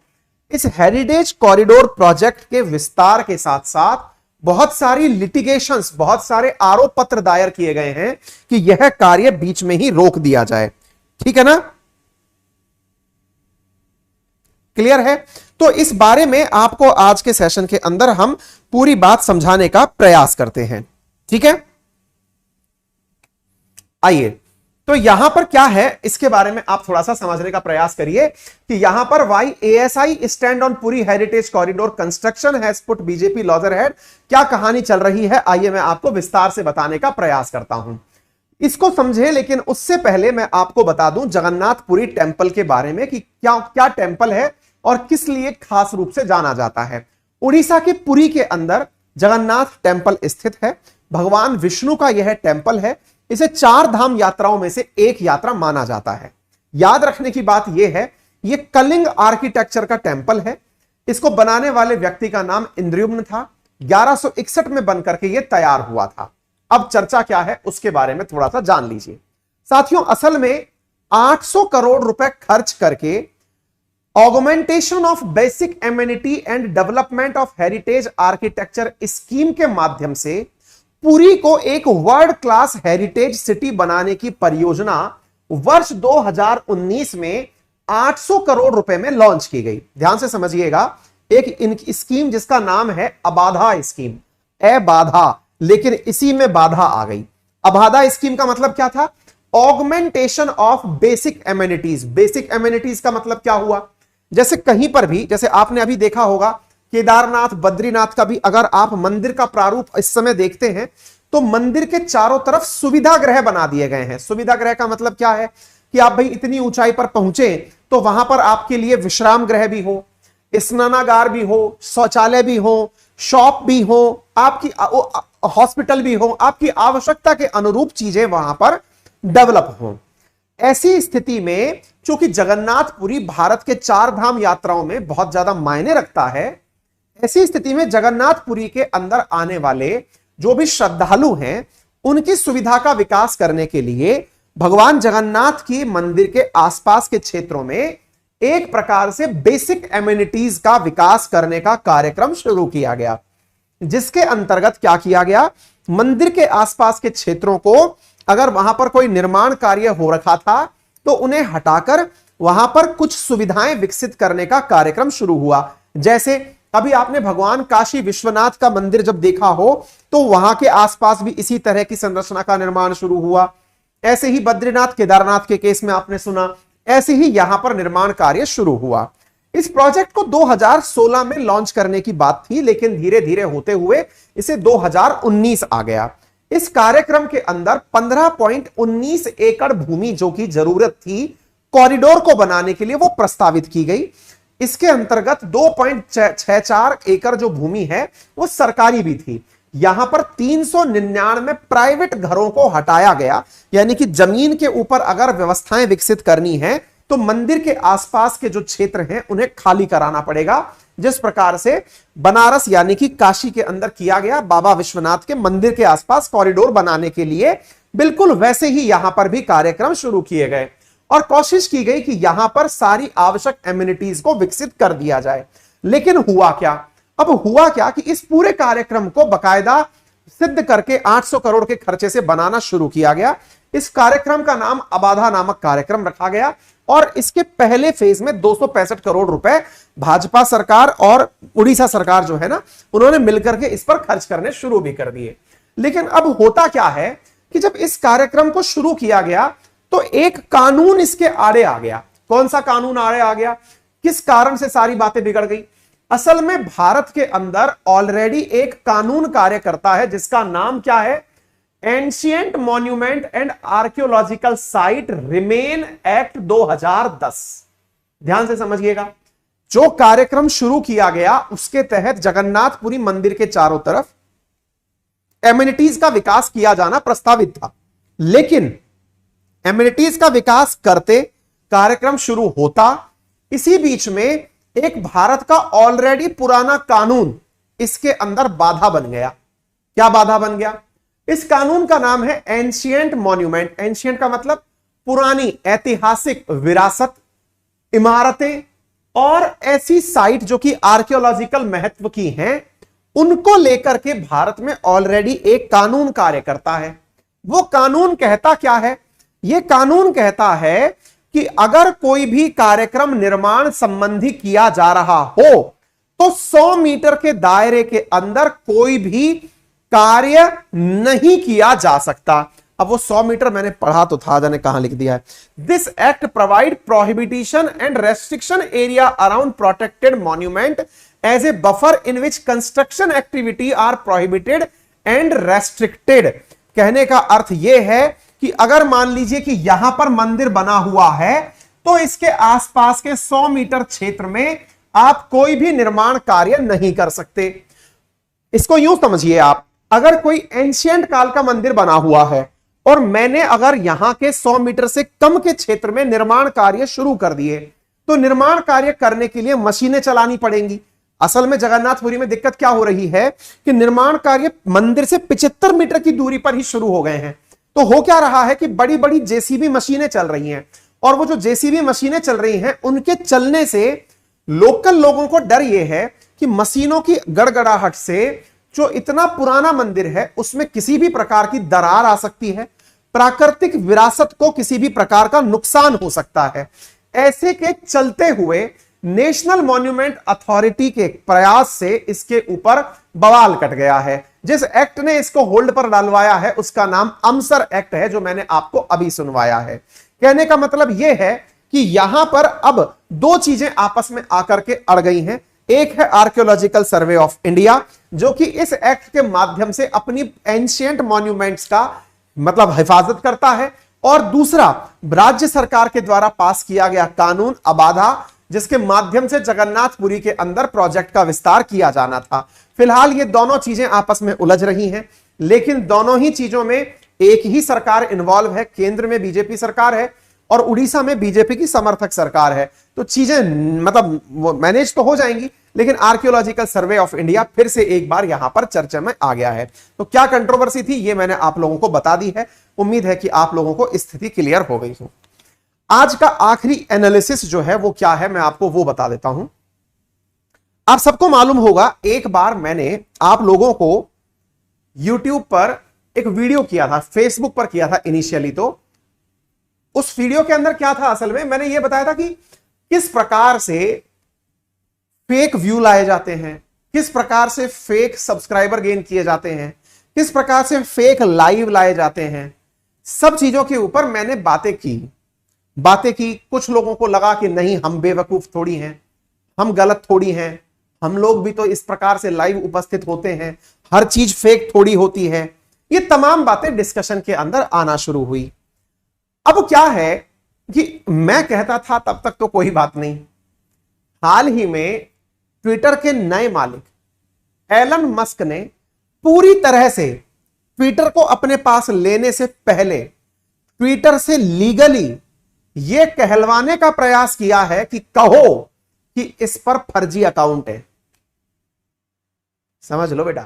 इस हेरिटेज कॉरिडोर प्रोजेक्ट के विस्तार के साथ साथ बहुत सारी लिटिगेशंस, बहुत सारे आरोप पत्र दायर किए गए हैं कि यह कार्य बीच में ही रोक दिया जाए। ठीक है ना, क्लियर है? तो इस बारे में आपको आज के सेशन के अंदर हम पूरी बात समझाने का प्रयास करते हैं। ठीक है, आइए तो यहां पर क्या है इसके बारे में आप थोड़ा सा समझने का प्रयास करिए कि यहां पर why ASI stand on Puri heritage corridor construction has put BJP loggerhead, क्या कहानी चल रही है, आइए मैं आपको विस्तार से बताने का प्रयास करता हूं, इसको समझे। लेकिन उससे पहले मैं आपको बता दूं जगन्नाथपुरी टेंपल के बारे में कि क्या क्या टेंपल है और किस लिए खास रूप से जाना जाता है। उड़ीसा के पुरी के अंदर जगन्नाथ टेंपल स्थित है। भगवान विष्णु का यह टेंपल है। इसे 4 धाम यात्राओं में से एक यात्रा माना जाता है। याद रखने की बात यह है, यह कलिंग आर्किटेक्चर का टेंपल है। इसको बनाने वाले व्यक्ति का नाम इंद्रयुम्न था। 1161 में बनकर के यह तैयार हुआ था। अब चर्चा क्या है उसके बारे में थोड़ा सा जान लीजिए साथियों। असल में 800 करोड़ रुपए खर्च करके augmentation of basic amenity and development of heritage architecture scheme के माध्यम से पुरी को एक वर्ल्ड क्लास हेरिटेज सिटी बनाने की परियोजना वर्ष 2019 में 800 करोड़ रुपए में लॉन्च की गई। ध्यान से समझिएगा, एक स्कीम जिसका नाम है अबाधा स्कीम, बाधा, लेकिन इसी में बाधा आ गई। अबाधा स्कीम का मतलब क्या था? Augmentation of basic amenities. Basic amenities का मतलब क्या हुआ? जैसे कहीं पर भी, जैसे आपने अभी देखा होगा केदारनाथ, बद्रीनाथ का भी अगर आप मंदिर का प्रारूप इस समय देखते हैं तो मंदिर के चारों तरफ सुविधा गृह बना दिए गए हैं। सुविधा गृह का मतलब क्या है कि आप भाई इतनी ऊंचाई पर पहुंचे तो वहां पर आपके लिए विश्राम गृह भी हो, स्नानागार भी हो, शौचालय भी हो, शॉप भी हो, आपकी हॉस्पिटल भी हो, आपकी आवश्यकता के अनुरूप चीजें वहां पर डेवलप हो। ऐसी स्थिति में चूंकि जगन्नाथपुरी भारत के 4 धाम यात्राओं में बहुत ज्यादा मायने रखता है, ऐसी स्थिति में जगन्नाथपुरी के अंदर आने वाले जो भी श्रद्धालु हैं उनकी सुविधा का विकास करने के लिए भगवान जगन्नाथ की मंदिर के आसपास के क्षेत्रों में एक प्रकार से बेसिक एमिनिटीज का विकास करने का कार्यक्रम शुरू किया गया, जिसके अंतर्गत क्या किया गया, मंदिर के आसपास के क्षेत्रों को अगर वहां पर कोई निर्माण कार्य हो रखा था तो उन्हें हटाकर वहां पर कुछ सुविधाएं विकसित करने का कार्यक्रम शुरू हुआ। जैसे अभी आपने भगवान काशी विश्वनाथ का मंदिर जब देखा हो तो वहां के आसपास भी इसी तरह की संरचना का निर्माण शुरू हुआ। ऐसे ही बद्रीनाथ केदारनाथ के केस में आपने सुना, ऐसे ही यहां पर निर्माण कार्य शुरू हुआ। इस प्रोजेक्ट को 2016 में लॉन्च करने की बात थी, लेकिन धीरे धीरे होते हुए इसे 2019 आ गया। इस कार्यक्रम के अंदर 15.19 एकड़ भूमि जो की जरूरत थी कॉरिडोर को बनाने के लिए वो प्रस्तावित की गई। इसके अंतर्गत 2.64 एकड़ जो भूमि है वो सरकारी भी थी। यहां पर 399 प्राइवेट घरों को हटाया गया, यानी कि जमीन के ऊपर अगर व्यवस्थाएं विकसित करनी है तो मंदिर के आसपास के जो क्षेत्र हैं उन्हें खाली कराना पड़ेगा, जिस प्रकार से बनारस यानी कि काशी के अंदर किया गया बाबा विश्वनाथ के मंदिर के आसपास कॉरिडोर बनाने के लिए, बिल्कुल वैसे ही यहां पर भी कार्यक्रम शुरू किए गए और कोशिश की गई कि यहां पर सारी आवश्यक एमिनिटीज को विकसित कर दिया जाए। लेकिन हुआ क्या? अब हुआ क्या कि इस पूरे कार्यक्रम को बकायदा सिद्ध करके 800 करोड़ के खर्चे से बनाना शुरू किया गया। इस कार्यक्रम का नाम अबाधा नामक कार्यक्रम रखा गया और इसके पहले फेज में 265 करोड़ रुपए भाजपा सरकार और उड़ीसा सरकार जो है ना, उन्होंने मिलकर के इस पर खर्च करने शुरू भी कर दिए। लेकिन अब होता क्या है कि जब इस कार्यक्रम को शुरू किया गया तो एक कानून इसके आड़े आ गया। कौन सा कानून आड़े आ गया? किस कारण से सारी बातें बिगड़ गई? असल में भारत के अंदर ऑलरेडी एक कानून कार्य करता है जिसका नाम क्या है? Ancient monument and archaeological site remain act 2010। ध्यान से समझिएगा, जो कार्यक्रम शुरू किया गया उसके तहत जगन्नाथपुरी मंदिर के चारों तरफ एमिनिटीज का विकास किया जाना प्रस्तावित था। लेकिन एमिनिटीज का विकास करते कार्यक्रम शुरू होता, इसी बीच में एक भारत का ऑलरेडी पुराना कानून इसके अंदर बाधा बन गया। क्या बाधा बन गया? इस कानून का नाम है एंशिएंट मॉन्यूमेंट। एंशिएंट का मतलब पुरानी, ऐतिहासिक विरासत, इमारतें और ऐसी साइट जो कि आर्कियोलॉजिकल महत्व की हैं, उनको लेकर के भारत में ऑलरेडी एक कानून कार्य करता है। वो कानून कहता क्या है? यह कानून कहता है कि अगर कोई भी कार्यक्रम निर्माण संबंधी किया जा रहा हो तो 100 मीटर के दायरे के अंदर कोई भी कार्य नहीं किया जा सकता। अब वो 100 मीटर मैंने पढ़ा तो था, जाने कहां लिख दिया है। This act provide prohibition and restriction area around protected monument as a buffer in which construction activity are prohibited and restricted. कहने का अर्थ यह है कि अगर मान लीजिए कि यहां पर मंदिर बना हुआ है तो इसके आसपास के 100 मीटर क्षेत्र में आप कोई भी निर्माण कार्य नहीं कर सकते। इसको यूं समझिए आप, अगर कोई एंशिएंट काल का मंदिर बना हुआ है और मैंने अगर यहां के 100 मीटर से कम के क्षेत्र में निर्माण कार्य शुरू कर दिए तो निर्माण कार्य करने के लिए मशीनें चलानी पड़ेंगी। असल में जगन्नाथपुरी में दिक्कत क्या हो रही है कि निर्माण कार्य मंदिर से 75 मीटर की दूरी पर ही शुरू हो गए हैं। तो हो क्या रहा है कि बड़ी बड़ी जेसीबी मशीनें चल रही हैं, और वो जो जेसीबी मशीनें चल रही हैं उनके चलने से लोकल लोगों को डर यह है कि मशीनों की गड़गड़ाहट से जो इतना पुराना मंदिर है उसमें किसी भी प्रकार की दरार आ सकती है, प्राकृतिक विरासत को किसी भी प्रकार का नुकसान हो सकता है। ऐसे के चलते हुए नेशनल मॉन्यूमेंट अथॉरिटी के प्रयास से इसके ऊपर बवाल कट गया है। जिस एक्ट ने इसको होल्ड पर डालवाया है उसका नाम अमसर एक्ट है, जो मैंने आपको अभी सुनवाया है। कहने का मतलब यह है कि यहां पर अब दो चीजें आपस में आकर के अड़ गई हैं। एक है आर्कियोलॉजिकल सर्वे ऑफ इंडिया, जो कि इस एक्ट के माध्यम से अपनी एंशिएंट मॉन्यूमेंट्स का मतलब हिफाजत करता है, और दूसरा राज्य सरकार के द्वारा पास किया गया कानून अबाधा, जिसके माध्यम से जगन्नाथपुरी के अंदर प्रोजेक्ट का विस्तार किया जाना था। फिलहाल ये दोनों चीजें आपस में उलझ रही हैं, लेकिन दोनों ही चीजों में एक ही सरकार इन्वॉल्व है। केंद्र में बीजेपी सरकार है और उड़ीसा में बीजेपी की समर्थक सरकार है। तो चीजें मतलब मैनेज तो हो जाएंगी, लेकिन आर्कियोलॉजिकल सर्वे ऑफ इंडिया फिर से एक बार यहां पर चर्चा में आ गया है। तो क्या कंट्रोवर्सी थी ये मैंने आप लोगों को बता दी है। उम्मीद है कि आप लोगों को स्थिति क्लियर हो गई हो। आज का आखिरी एनालिसिस जो है वो क्या है, मैं आपको वो बता देता हूं। आप सबको मालूम होगा, एक बार मैंने आप लोगों को YouTube पर एक वीडियो किया था, फेसबुक पर किया था इनिशियली। तो उस वीडियो के अंदर क्या था, असल में मैंने यह बताया था कि किस प्रकार से फेक व्यू लाए जाते हैं, किस प्रकार से फेक सब्सक्राइबर गेन किए जाते हैं, किस प्रकार से फेक लाइव लाए जाते हैं। सब चीजों के ऊपर मैंने बातें की। कुछ लोगों को लगा कि नहीं, हम बेवकूफ थोड़ी हैं, हम गलत थोड़ी हैं, हम लोग भी तो इस प्रकार से लाइव उपस्थित होते हैं, हर चीज फेक थोड़ी होती है। ये तमाम बातें डिस्कशन के अंदर आना शुरू हुई। अब क्या है कि मैं कहता था तब तक तो कोई बात नहीं। हाल ही में ट्विटर के नए मालिक एलन मस्क ने पूरी तरह से ट्विटर को अपने पास लेने से पहले ट्विटर से लीगली यह कहलवाने का प्रयास किया है कि कहो कि इस पर फर्जी अकाउंट है। समझ लो बेटा।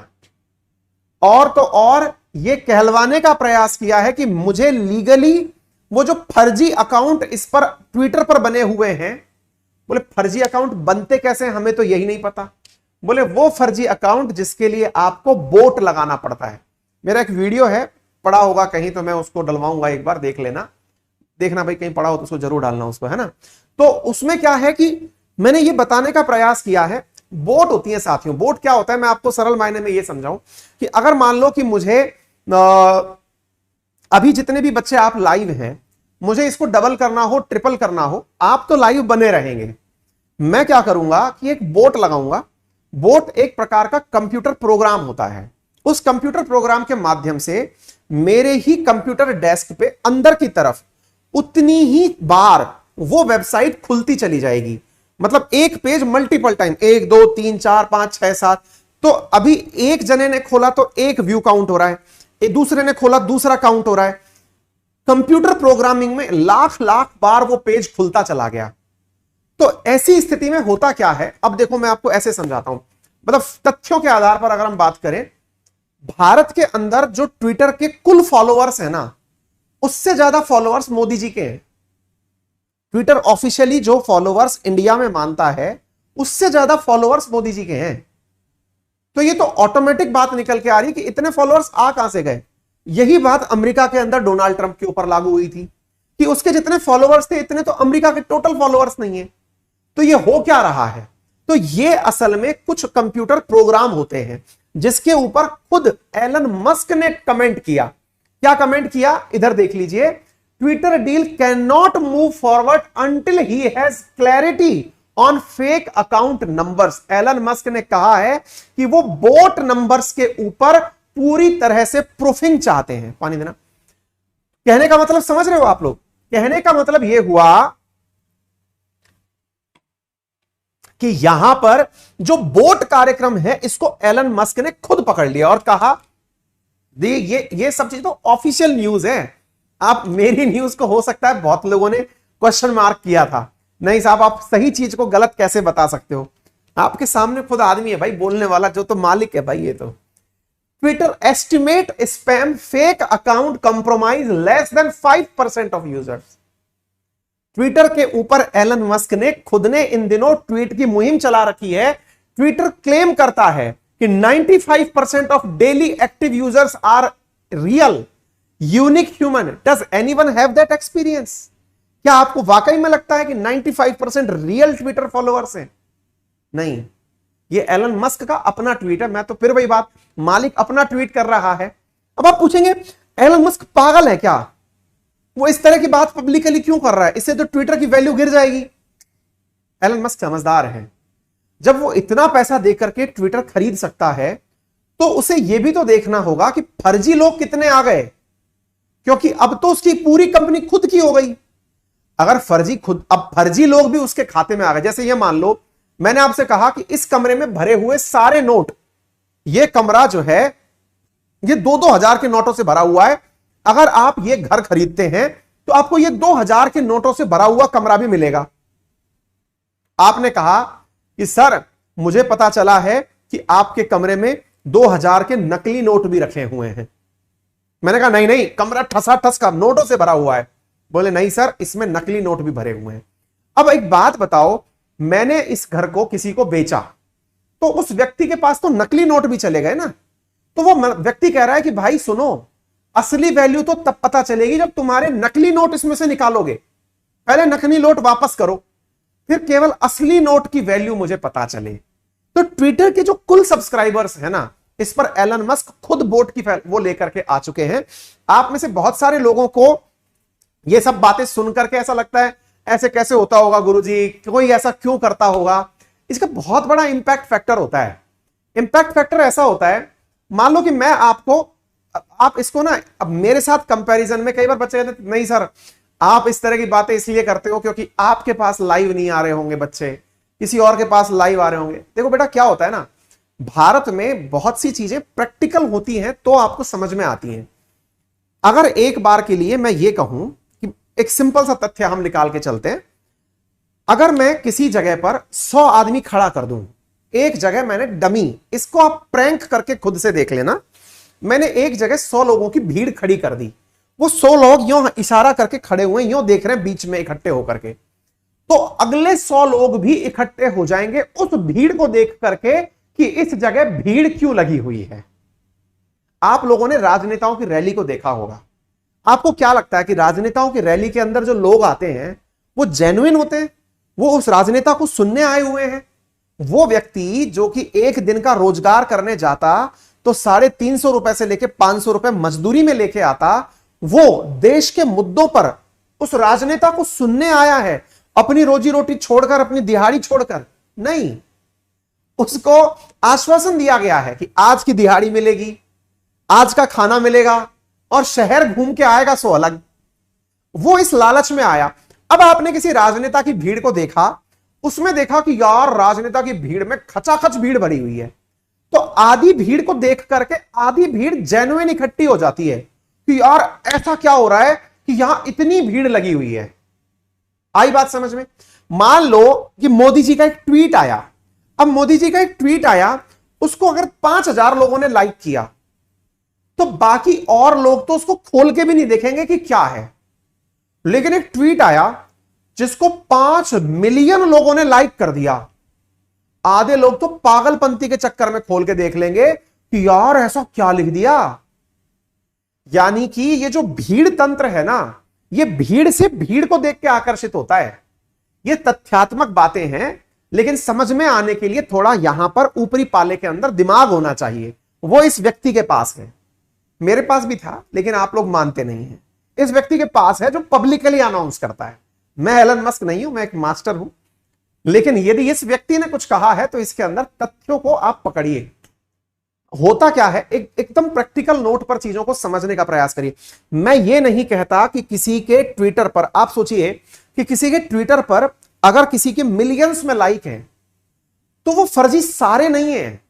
और तो और यह कहलवाने का प्रयास किया है कि मुझे लीगली वो जो फर्जी अकाउंट इस पर ट्विटर पर बने हुए हैं, बोले फर्जी अकाउंट बनते कैसे, हमें तो यही नहीं पता। बोले वो फर्जी अकाउंट जिसके लिए आपको बोट लगाना पड़ता है। मेरा एक वीडियो है, पड़ा होगा कहीं तो मैं उसको डलवाऊंगा, एक बार देख लेना, देखना भाई कहीं पड़ा हो तो उसको जरूर डालना उसको, है ना। तो उसमें क्या है कि मैंने ये बताने का प्रयास किया है, बोट होती है साथियों। बोट क्या होता है, मैं आपको सरल मायने में ये समझाऊं कि अगर मान लो कि मुझे अभी जितने भी बच्चे आप लाइव हैं, मुझे इसको डबल करना हो, ट्रिपल करना हो, आप तो लाइव बने रहेंगे। मैं क्या करूंगा कि एक बोट लगाऊंगा। बोट एक प्रकार का कंप्यूटर प्रोग्राम होता है। उस कंप्यूटर प्रोग्राम के माध्यम से मेरे ही कंप्यूटर डेस्क पे अंदर की तरफ उतनी ही बार वो वेबसाइट खुलती चली जाएगी। मतलब एक पेज मल्टीपल टाइम, 1 2 3 4 5 6 7। तो अभी एक जने ने खोला तो एक व्यू काउंट हो रहा है, दूसरे ने खोला दूसरा काउंट हो रहा है। कंप्यूटर प्रोग्रामिंग में लाख लाख बार वो पेज खुलता चला गया। तो ऐसी स्थिति में होता क्या है, अब देखो मैं आपको ऐसे समझाता हूं, मतलब तथ्यों के आधार पर अगर हम बात करें, भारत के अंदर जो ट्विटर के कुल फॉलोअर्स हैं ना, उससे ज्यादा फॉलोअर्स मोदी जी के हैं। ट्विटर ऑफिशियली जो फॉलोअर्स इंडिया में मानता है, उससे ज्यादा फॉलोअर्स मोदी जी के हैं। तो ये तो ऑटोमेटिक बात निकल के आ रही है कि इतने फॉलोअर्स आ कहां से गए। यही बात अमेरिका के अंदर डोनाल्ड ट्रंप के ऊपर लागू हुई थी कि उसके जितने फॉलोअर्स थे, इतने तो अमेरिका के टोटल फॉलोअर्स नहीं है। तो ये हो क्या रहा है, तो ये असल में कुछ कंप्यूटर प्रोग्राम होते हैं जिसके ऊपर खुद एलन मस्क ने कमेंट किया। क्या कमेंट किया, इधर देख लीजिए, Twitter deal can not move forward until he has clarity on fake account numbers. Elon Musk ने कहा है कि वो बोट नंबर्स के ऊपर पूरी तरह से प्रूफिंग चाहते हैं। पानी देना। कहने का मतलब समझ रहे हो आप लोग, कहने का मतलब यह हुआ कि यहां पर जो बोट कार्यक्रम है, इसको एलन मस्क ने खुद पकड़ लिया और कहा, ये सब चीज तो ऑफिशियल न्यूज है। आप मेरी न्यूज को हो सकता है बहुत लोगों ने क्वेश्चन मार्क किया था, नहीं साहब आप सही चीज को गलत कैसे बता सकते हो। आपके सामने खुद आदमी है भाई बोलने वाला, जो तो मालिक है भाई। ये तो Twitter estimate spam fake account compromise less than 5% of users. Twitter के ऊपर एलन मस्क ने खुद ने इन दिनों ट्वीट की मुहिम चला रखी है। ट्विटर क्लेम करता है कि 95% of daily active users are real unique human. Does anyone have that experience? क्या आपको वाकई में लगता है कि 95% रियल ट्विटर फॉलोअर्स हैं? नहीं, ये एलन मस्क का अपना ट्वीट है। मैं तो फिर वही बात, मालिक अपना ट्वीट कर रहा है। अब आप पूछेंगे एलन मस्क पागल है क्या, वो इस तरह की बात पब्लिकली क्यों कर रहा है, इससे तो ट्विटर की वैल्यू गिर जाएगी। एलन मस्क समझदार है, जब वो इतना पैसा देकर के ट्विटर खरीद सकता है तो उसे यह भी तो देखना होगा कि फर्जी लोग कितने आ गए, क्योंकि अब तो उसकी पूरी कंपनी खुद की हो गई। अगर अब फर्जी लोग भी उसके खाते में आ गए, जैसे ये मान लो मैंने आपसे कहा कि इस कमरे में भरे हुए सारे नोट, ये कमरा जो है ये 2-2 हजार के नोटों से भरा हुआ है। अगर आप ये घर खरीदते हैं तो आपको ये 2 हजार के नोटों से भरा हुआ कमरा भी मिलेगा। आपने कहा कि सर मुझे पता चला है कि आपके कमरे में 2 हजार के नकली नोट भी रखे हुए हैं। मैंने कहा नहीं नहीं, कमरा ठसाठस का नोटों से भरा हुआ है। बोले नहीं सर, इसमें नकली नोट भी भरे हुए हैं। अब एक बात बताओ, मैंने इस घर को किसी को बेचा तो उस व्यक्ति के पास तो नकली नोट भी चले गए ना। तो वो व्यक्ति कह रहा है कि भाई सुनो, असली वैल्यू तो तब पता चलेगी जब तुम्हारे नकली नोट इसमें से निकालोगे। पहले नकली नोट वापस करो, फिर केवल असली नोट की वैल्यू मुझे पता चले। तो ट्विटर के जो कुल सब्सक्राइबर्स है ना, इस पर एलन मस्क खुद बोट की वो लेकर के आ चुके हैं। आप में से बहुत सारे लोगों को ये सब बातें सुनकर के ऐसा लगता है ऐसे कैसे होता होगा गुरुजी, कोई ऐसा क्यों करता होगा। इसका बहुत बड़ा इंपैक्ट फैक्टर होता है। इंपैक्ट फैक्टर ऐसा होता है, मान लो कि मैं आपको, आप इसको ना, अब मेरे साथ कंपैरिजन में कई बार बच्चे कहते नहीं सर आप इस तरह की बातें इसलिए करते हो क्योंकि आपके पास लाइव नहीं आ रहे होंगे बच्चे, किसी और के पास लाइव आ रहे होंगे। देखो बेटा क्या होता है ना, भारत में बहुत सी चीजें प्रैक्टिकल होती हैं तो आपको समझ में आती हैं। अगर एक बार के लिए मैं ये कहूं कि एक सिंपल सा तथ्य हम निकाल के चलते हैं, अगर मैं किसी जगह पर 100 आदमी खड़ा कर दूं, एक जगह मैंने डमी, इसको आप प्रैंक करके खुद से देख लेना, मैंने एक जगह 100 लोगों की भीड़ खड़ी कर दी। वो 100 लोग यूं इशारा करके खड़े हुए, यूं देख रहे हैं बीच में इकट्ठे होकर के, तो अगले 100 लोग भी इकट्ठे हो जाएंगे उस भीड़ को देख करके कि इस जगह भीड़ क्यों लगी हुई है। आप लोगों ने राजनेताओं की रैली को देखा होगा। आपको क्या लगता है कि राजनेताओं की रैली के अंदर जो लोग आते हैं वो जेन्युइन होते हैं, वो उस राजनेता को सुनने आए हुए हैं? वो व्यक्ति जो कि एक दिन का रोजगार करने जाता तो 350 रुपए से लेके 500 रुपए मजदूरी में लेके आता, वो देश के मुद्दों पर उस राजनेता को सुनने आया है, अपनी रोजी रोटी छोड़कर, अपनी दिहाड़ी छोड़कर नहीं। उसको आश्वासन दिया गया है कि आज की दिहाड़ी मिलेगी, आज का खाना मिलेगा और शहर घूम के आएगा सो अलग। वो इस लालच में आया। अब आपने किसी राजनेता की भीड़ को देखा, उसमें देखा कि यार राजनेता की भीड़ में खचाखच भीड़ भरी हुई है, तो आधी भीड़ को देख करके आधी भीड़ जेन्युइन इकट्ठी हो जाती है कि यार ऐसा क्या हो रहा है कि यहां इतनी भीड़ लगी हुई है। आई बात समझ में? मान लो कि मोदी जी का एक ट्वीट आया। अब मोदी जी का एक ट्वीट आया, उसको अगर 5000 लोगों ने लाइक किया तो बाकी और लोग तो उसको खोल के भी नहीं देखेंगे कि क्या है। लेकिन एक ट्वीट आया जिसको 5 मिलियन लोगों ने लाइक कर दिया, आधे लोग तो पागलपंती के चक्कर में खोल के देख लेंगे कि यार ऐसा क्या लिख दिया। यानी कि ये जो भीड़ तंत्र है ना, ये भीड़ से भीड़ को देख के आकर्षित होता है। ये तथ्यात्मक बातें हैं, लेकिन समझ में आने के लिए थोड़ा यहां पर ऊपरी पाले के अंदर दिमाग होना चाहिए। वो इस व्यक्ति के पास है, मेरे पास भी था, लेकिन आप लोग मानते नहीं हैं। इस व्यक्ति के पास है जो पब्लिकली अनाउंस करता है। मैं एलन मस्क नहीं हूं, मैं एक मास्टर हूं, लेकिन यदि इस व्यक्ति ने कुछ कहा है तो इसके अंदर तथ्यों को आप पकड़िए। होता क्या है, एकदम प्रैक्टिकल नोट पर चीजों को समझने का प्रयास करिए। मैं ये नहीं कहता कि किसी के ट्विटर पर, आप सोचिए कि किसी के ट्विटर पर अगर किसी के मिलियंस में लाइक हैं तो वो फर्जी सारे नहीं हैं,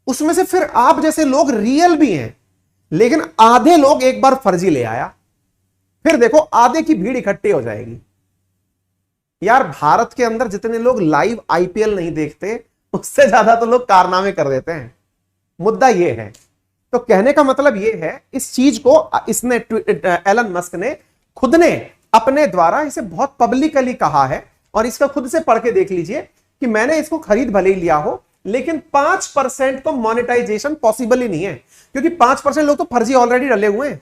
उसमें से फिर आप जैसे लोग रियल भी हैं, लेकिन आधे लोग एक बार फर्जी ले आया, फिर देखो आधे की भीड़ इकट्ठी हो जाएगी। यार भारत के अंदर जितने लोग लाइव आईपीएल नहीं देखते, उससे ज्यादा तो लोग कारनामे कर देते हैं। मुद्दा यह है। तो कहने का मतलब यह है, इस चीज को इसने एलन मस्क ने खुद ने अपने द्वारा इसे बहुत पब्लिकली कहा है, और इसका खुद से पढ़ के देख लीजिए कि मैंने इसको खरीद भले ही लिया हो, लेकिन 5% तो मोनेटाइजेशन पॉसिबल ही नहीं है, क्योंकि 5% लोग तो फर्जी ऑलरेडी डले हुए हैं।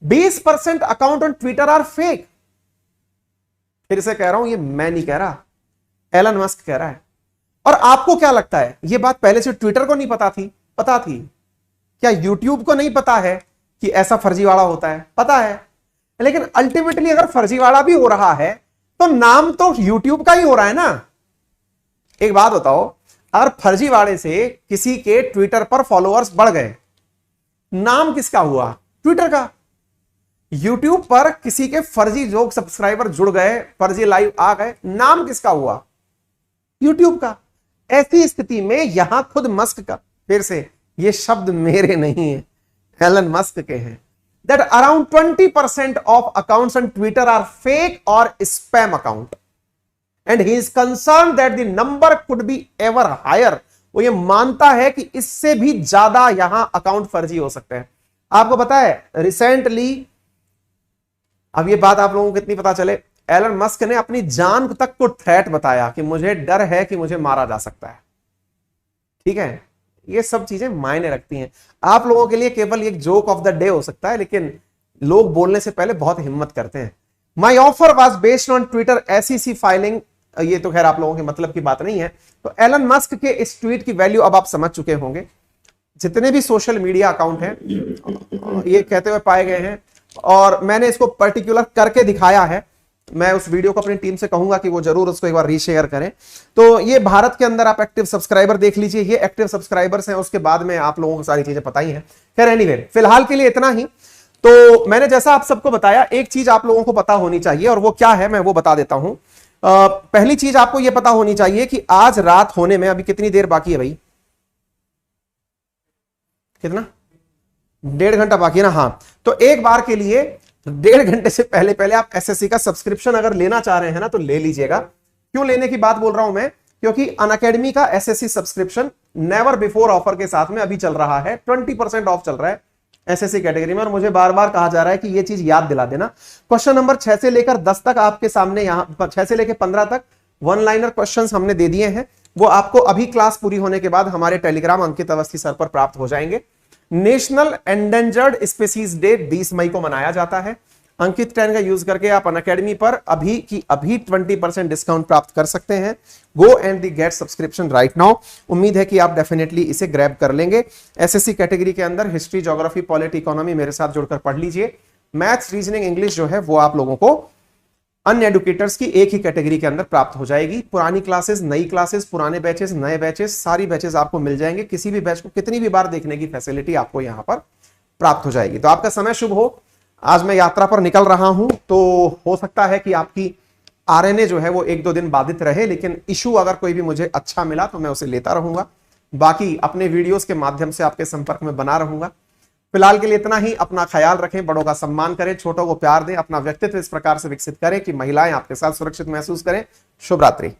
20% account on Twitter are fake. फिर से कह रहा हूं, ये मैं नहीं कह रहा, एलन मस्क कह रहा है। और आपको क्या लगता है, ये बात पहले से ट्विटर को नहीं पता थी? पता थी। क्या यूट्यूब को नहीं पता है कि ऐसा फर्जीवाड़ा होता है? पता है। लेकिन अल्टीमेटली अगर फर्जीवाड़ा भी हो रहा है तो नाम तो यूट्यूब का ही हो रहा है ना। एक बात बताओ, अगर फर्जीवाड़े से किसी के ट्विटर पर फॉलोअर्स बढ़ गए, नाम किसका हुआ? ट्विटर का। यूट्यूब पर किसी के फर्जी लोग सब्सक्राइबर जुड़ गए, फर्जी लाइव आ गए, नाम किसका हुआ? यूट्यूब का। ऐसी स्थिति में यहां खुद मस्क का, फिर से ये शब्द मेरे नहीं है, एलन मस्क के हैं, that around 20% of accounts on Twitter are fake or spam account, and he is concerned that the number could be ever higher। वो ये मानता है कि इससे भी ज्यादा यहां अकाउंट फर्जी हो सकते हैं। आपको पता है रिसेंटली, अब ये बात आप लोगों को कितनी पता चले, एलन मस्क ने अपनी जान तक को थ्रेट बताया कि मुझे डर है कि मुझे मारा जा सकता है। ठीक है, ये सब चीजें मायने रखती हैं। आप लोगों के लिए केवल एक जोक ऑफ द डे हो सकता है, लेकिन लोग बोलने से पहले बहुत हिम्मत करते हैं। My offer was based on Twitter SEC filing. ये तो खैर आप लोगों के मतलब की बात नहीं है। तो एलन मस्क के इस ट्वीट की वैल्यू अब आप समझ चुके होंगे। जितने भी सोशल मीडिया अकाउंट हैं ये कहते हुए पाए गए हैं, और मैंने इसको पर्टिकुलर करके दिखाया है। मैं उस वीडियो को अपनी टीम से कहूंगा कि वो जरूर उसको एक बार रीशेयर करें। तो ये भारत के अंदर आप एक्टिव सब्सक्राइबर देख लीजिए, ये एक्टिव सब्सक्राइबर्स हैं। उसके बाद में आप लोगों को सारी चीजें पता ही हैं। खैर एनीवे, फिलहाल के लिए इतना ही। तो मैंने जैसा आप सबको बताया, एक चीज आप लोगों को पता होनी चाहिए, और वो क्या है मैं वो बता देता हूं। पहली चीज आपको यह पता होनी चाहिए कि आज रात होने में अभी कितनी देर बाकी है भाई? कितना? 1.5 घंटा बाकी है ना? हाँ, तो एक बार के लिए 1.5 घंटे से पहले पहले आप SSC का सब्सक्रिप्शन अगर लेना चाह रहे हैं ना, तो ले लीजिएगा। क्यों लेने की बात बोल रहा हूं मैं? क्योंकि अनअकैडमी का SSC subscription never before offer के साथ में अभी चल रहा है। 20% ऑफ चल रहा है SSC कैटेगरी में, और मुझे बार बार कहा जा रहा है कि ये चीज याद दिला देना। क्वेश्चन नंबर 6 से लेकर 10 तक आपके सामने, यहां 6 से लेकर 15 तक वन लाइनर क्वेश्चंस हमने दे दिए हैं। वो आपको अभी क्लास पूरी होने के बाद हमारे टेलीग्राम अंकित अवस्थी सर पर प्राप्त हो जाएंगे। नेशनल एंडेंजर्ड स्पीसीज डे 20 मई को मनाया जाता है। अंकित 10 का यूज करके आप अनअकैडमी पर अभी की अभी 20% डिस्काउंट प्राप्त कर सकते हैं। Go and the get subscription right now. उम्मीद है कि आप डेफिनेटली इसे ग्रैब कर लेंगे। SSC कैटेगरी के अंदर हिस्ट्री, ज्योग्राफी, पॉलिटी, इकोनॉमी मेरे साथ जुड़कर पढ़ लीजिए। मैथ्स, रीजनिंग, इंग्लिश जो है वो आप लोगों को अन्य एडुकेटर्स की एक ही कैटेगरी के अंदर प्राप्त हो जाएगी। पुरानी क्लासेस, नई क्लासेस, पुराने बैचेस, नए बैचेस, सारी बैचेस आपको मिल जाएंगे। किसी भी बैच को कितनी भी बार देखने की फैसिलिटी आपको यहां पर प्राप्त हो जाएगी। तो आपका समय शुभ हो। आज मैं यात्रा पर निकल रहा हूं, तो हो सकता है कि आपकी RNA जो है वो 1-2 दिन बाधित रहे, लेकिन इशू अगर कोई भी मुझे अच्छा मिला तो मैं उसे लेता रहूंगा। बाकी अपने वीडियोस के माध्यम से आपके संपर्क में बना रहूंगा। फिलहाल के लिए इतना ही। अपना ख्याल रखें, बड़ों का सम्मान करें, छोटों को प्यार दें, अपना व्यक्तित्व इस प्रकार से विकसित करें कि महिलाएं आपके साथ सुरक्षित महसूस करें। शुभ रात्रि।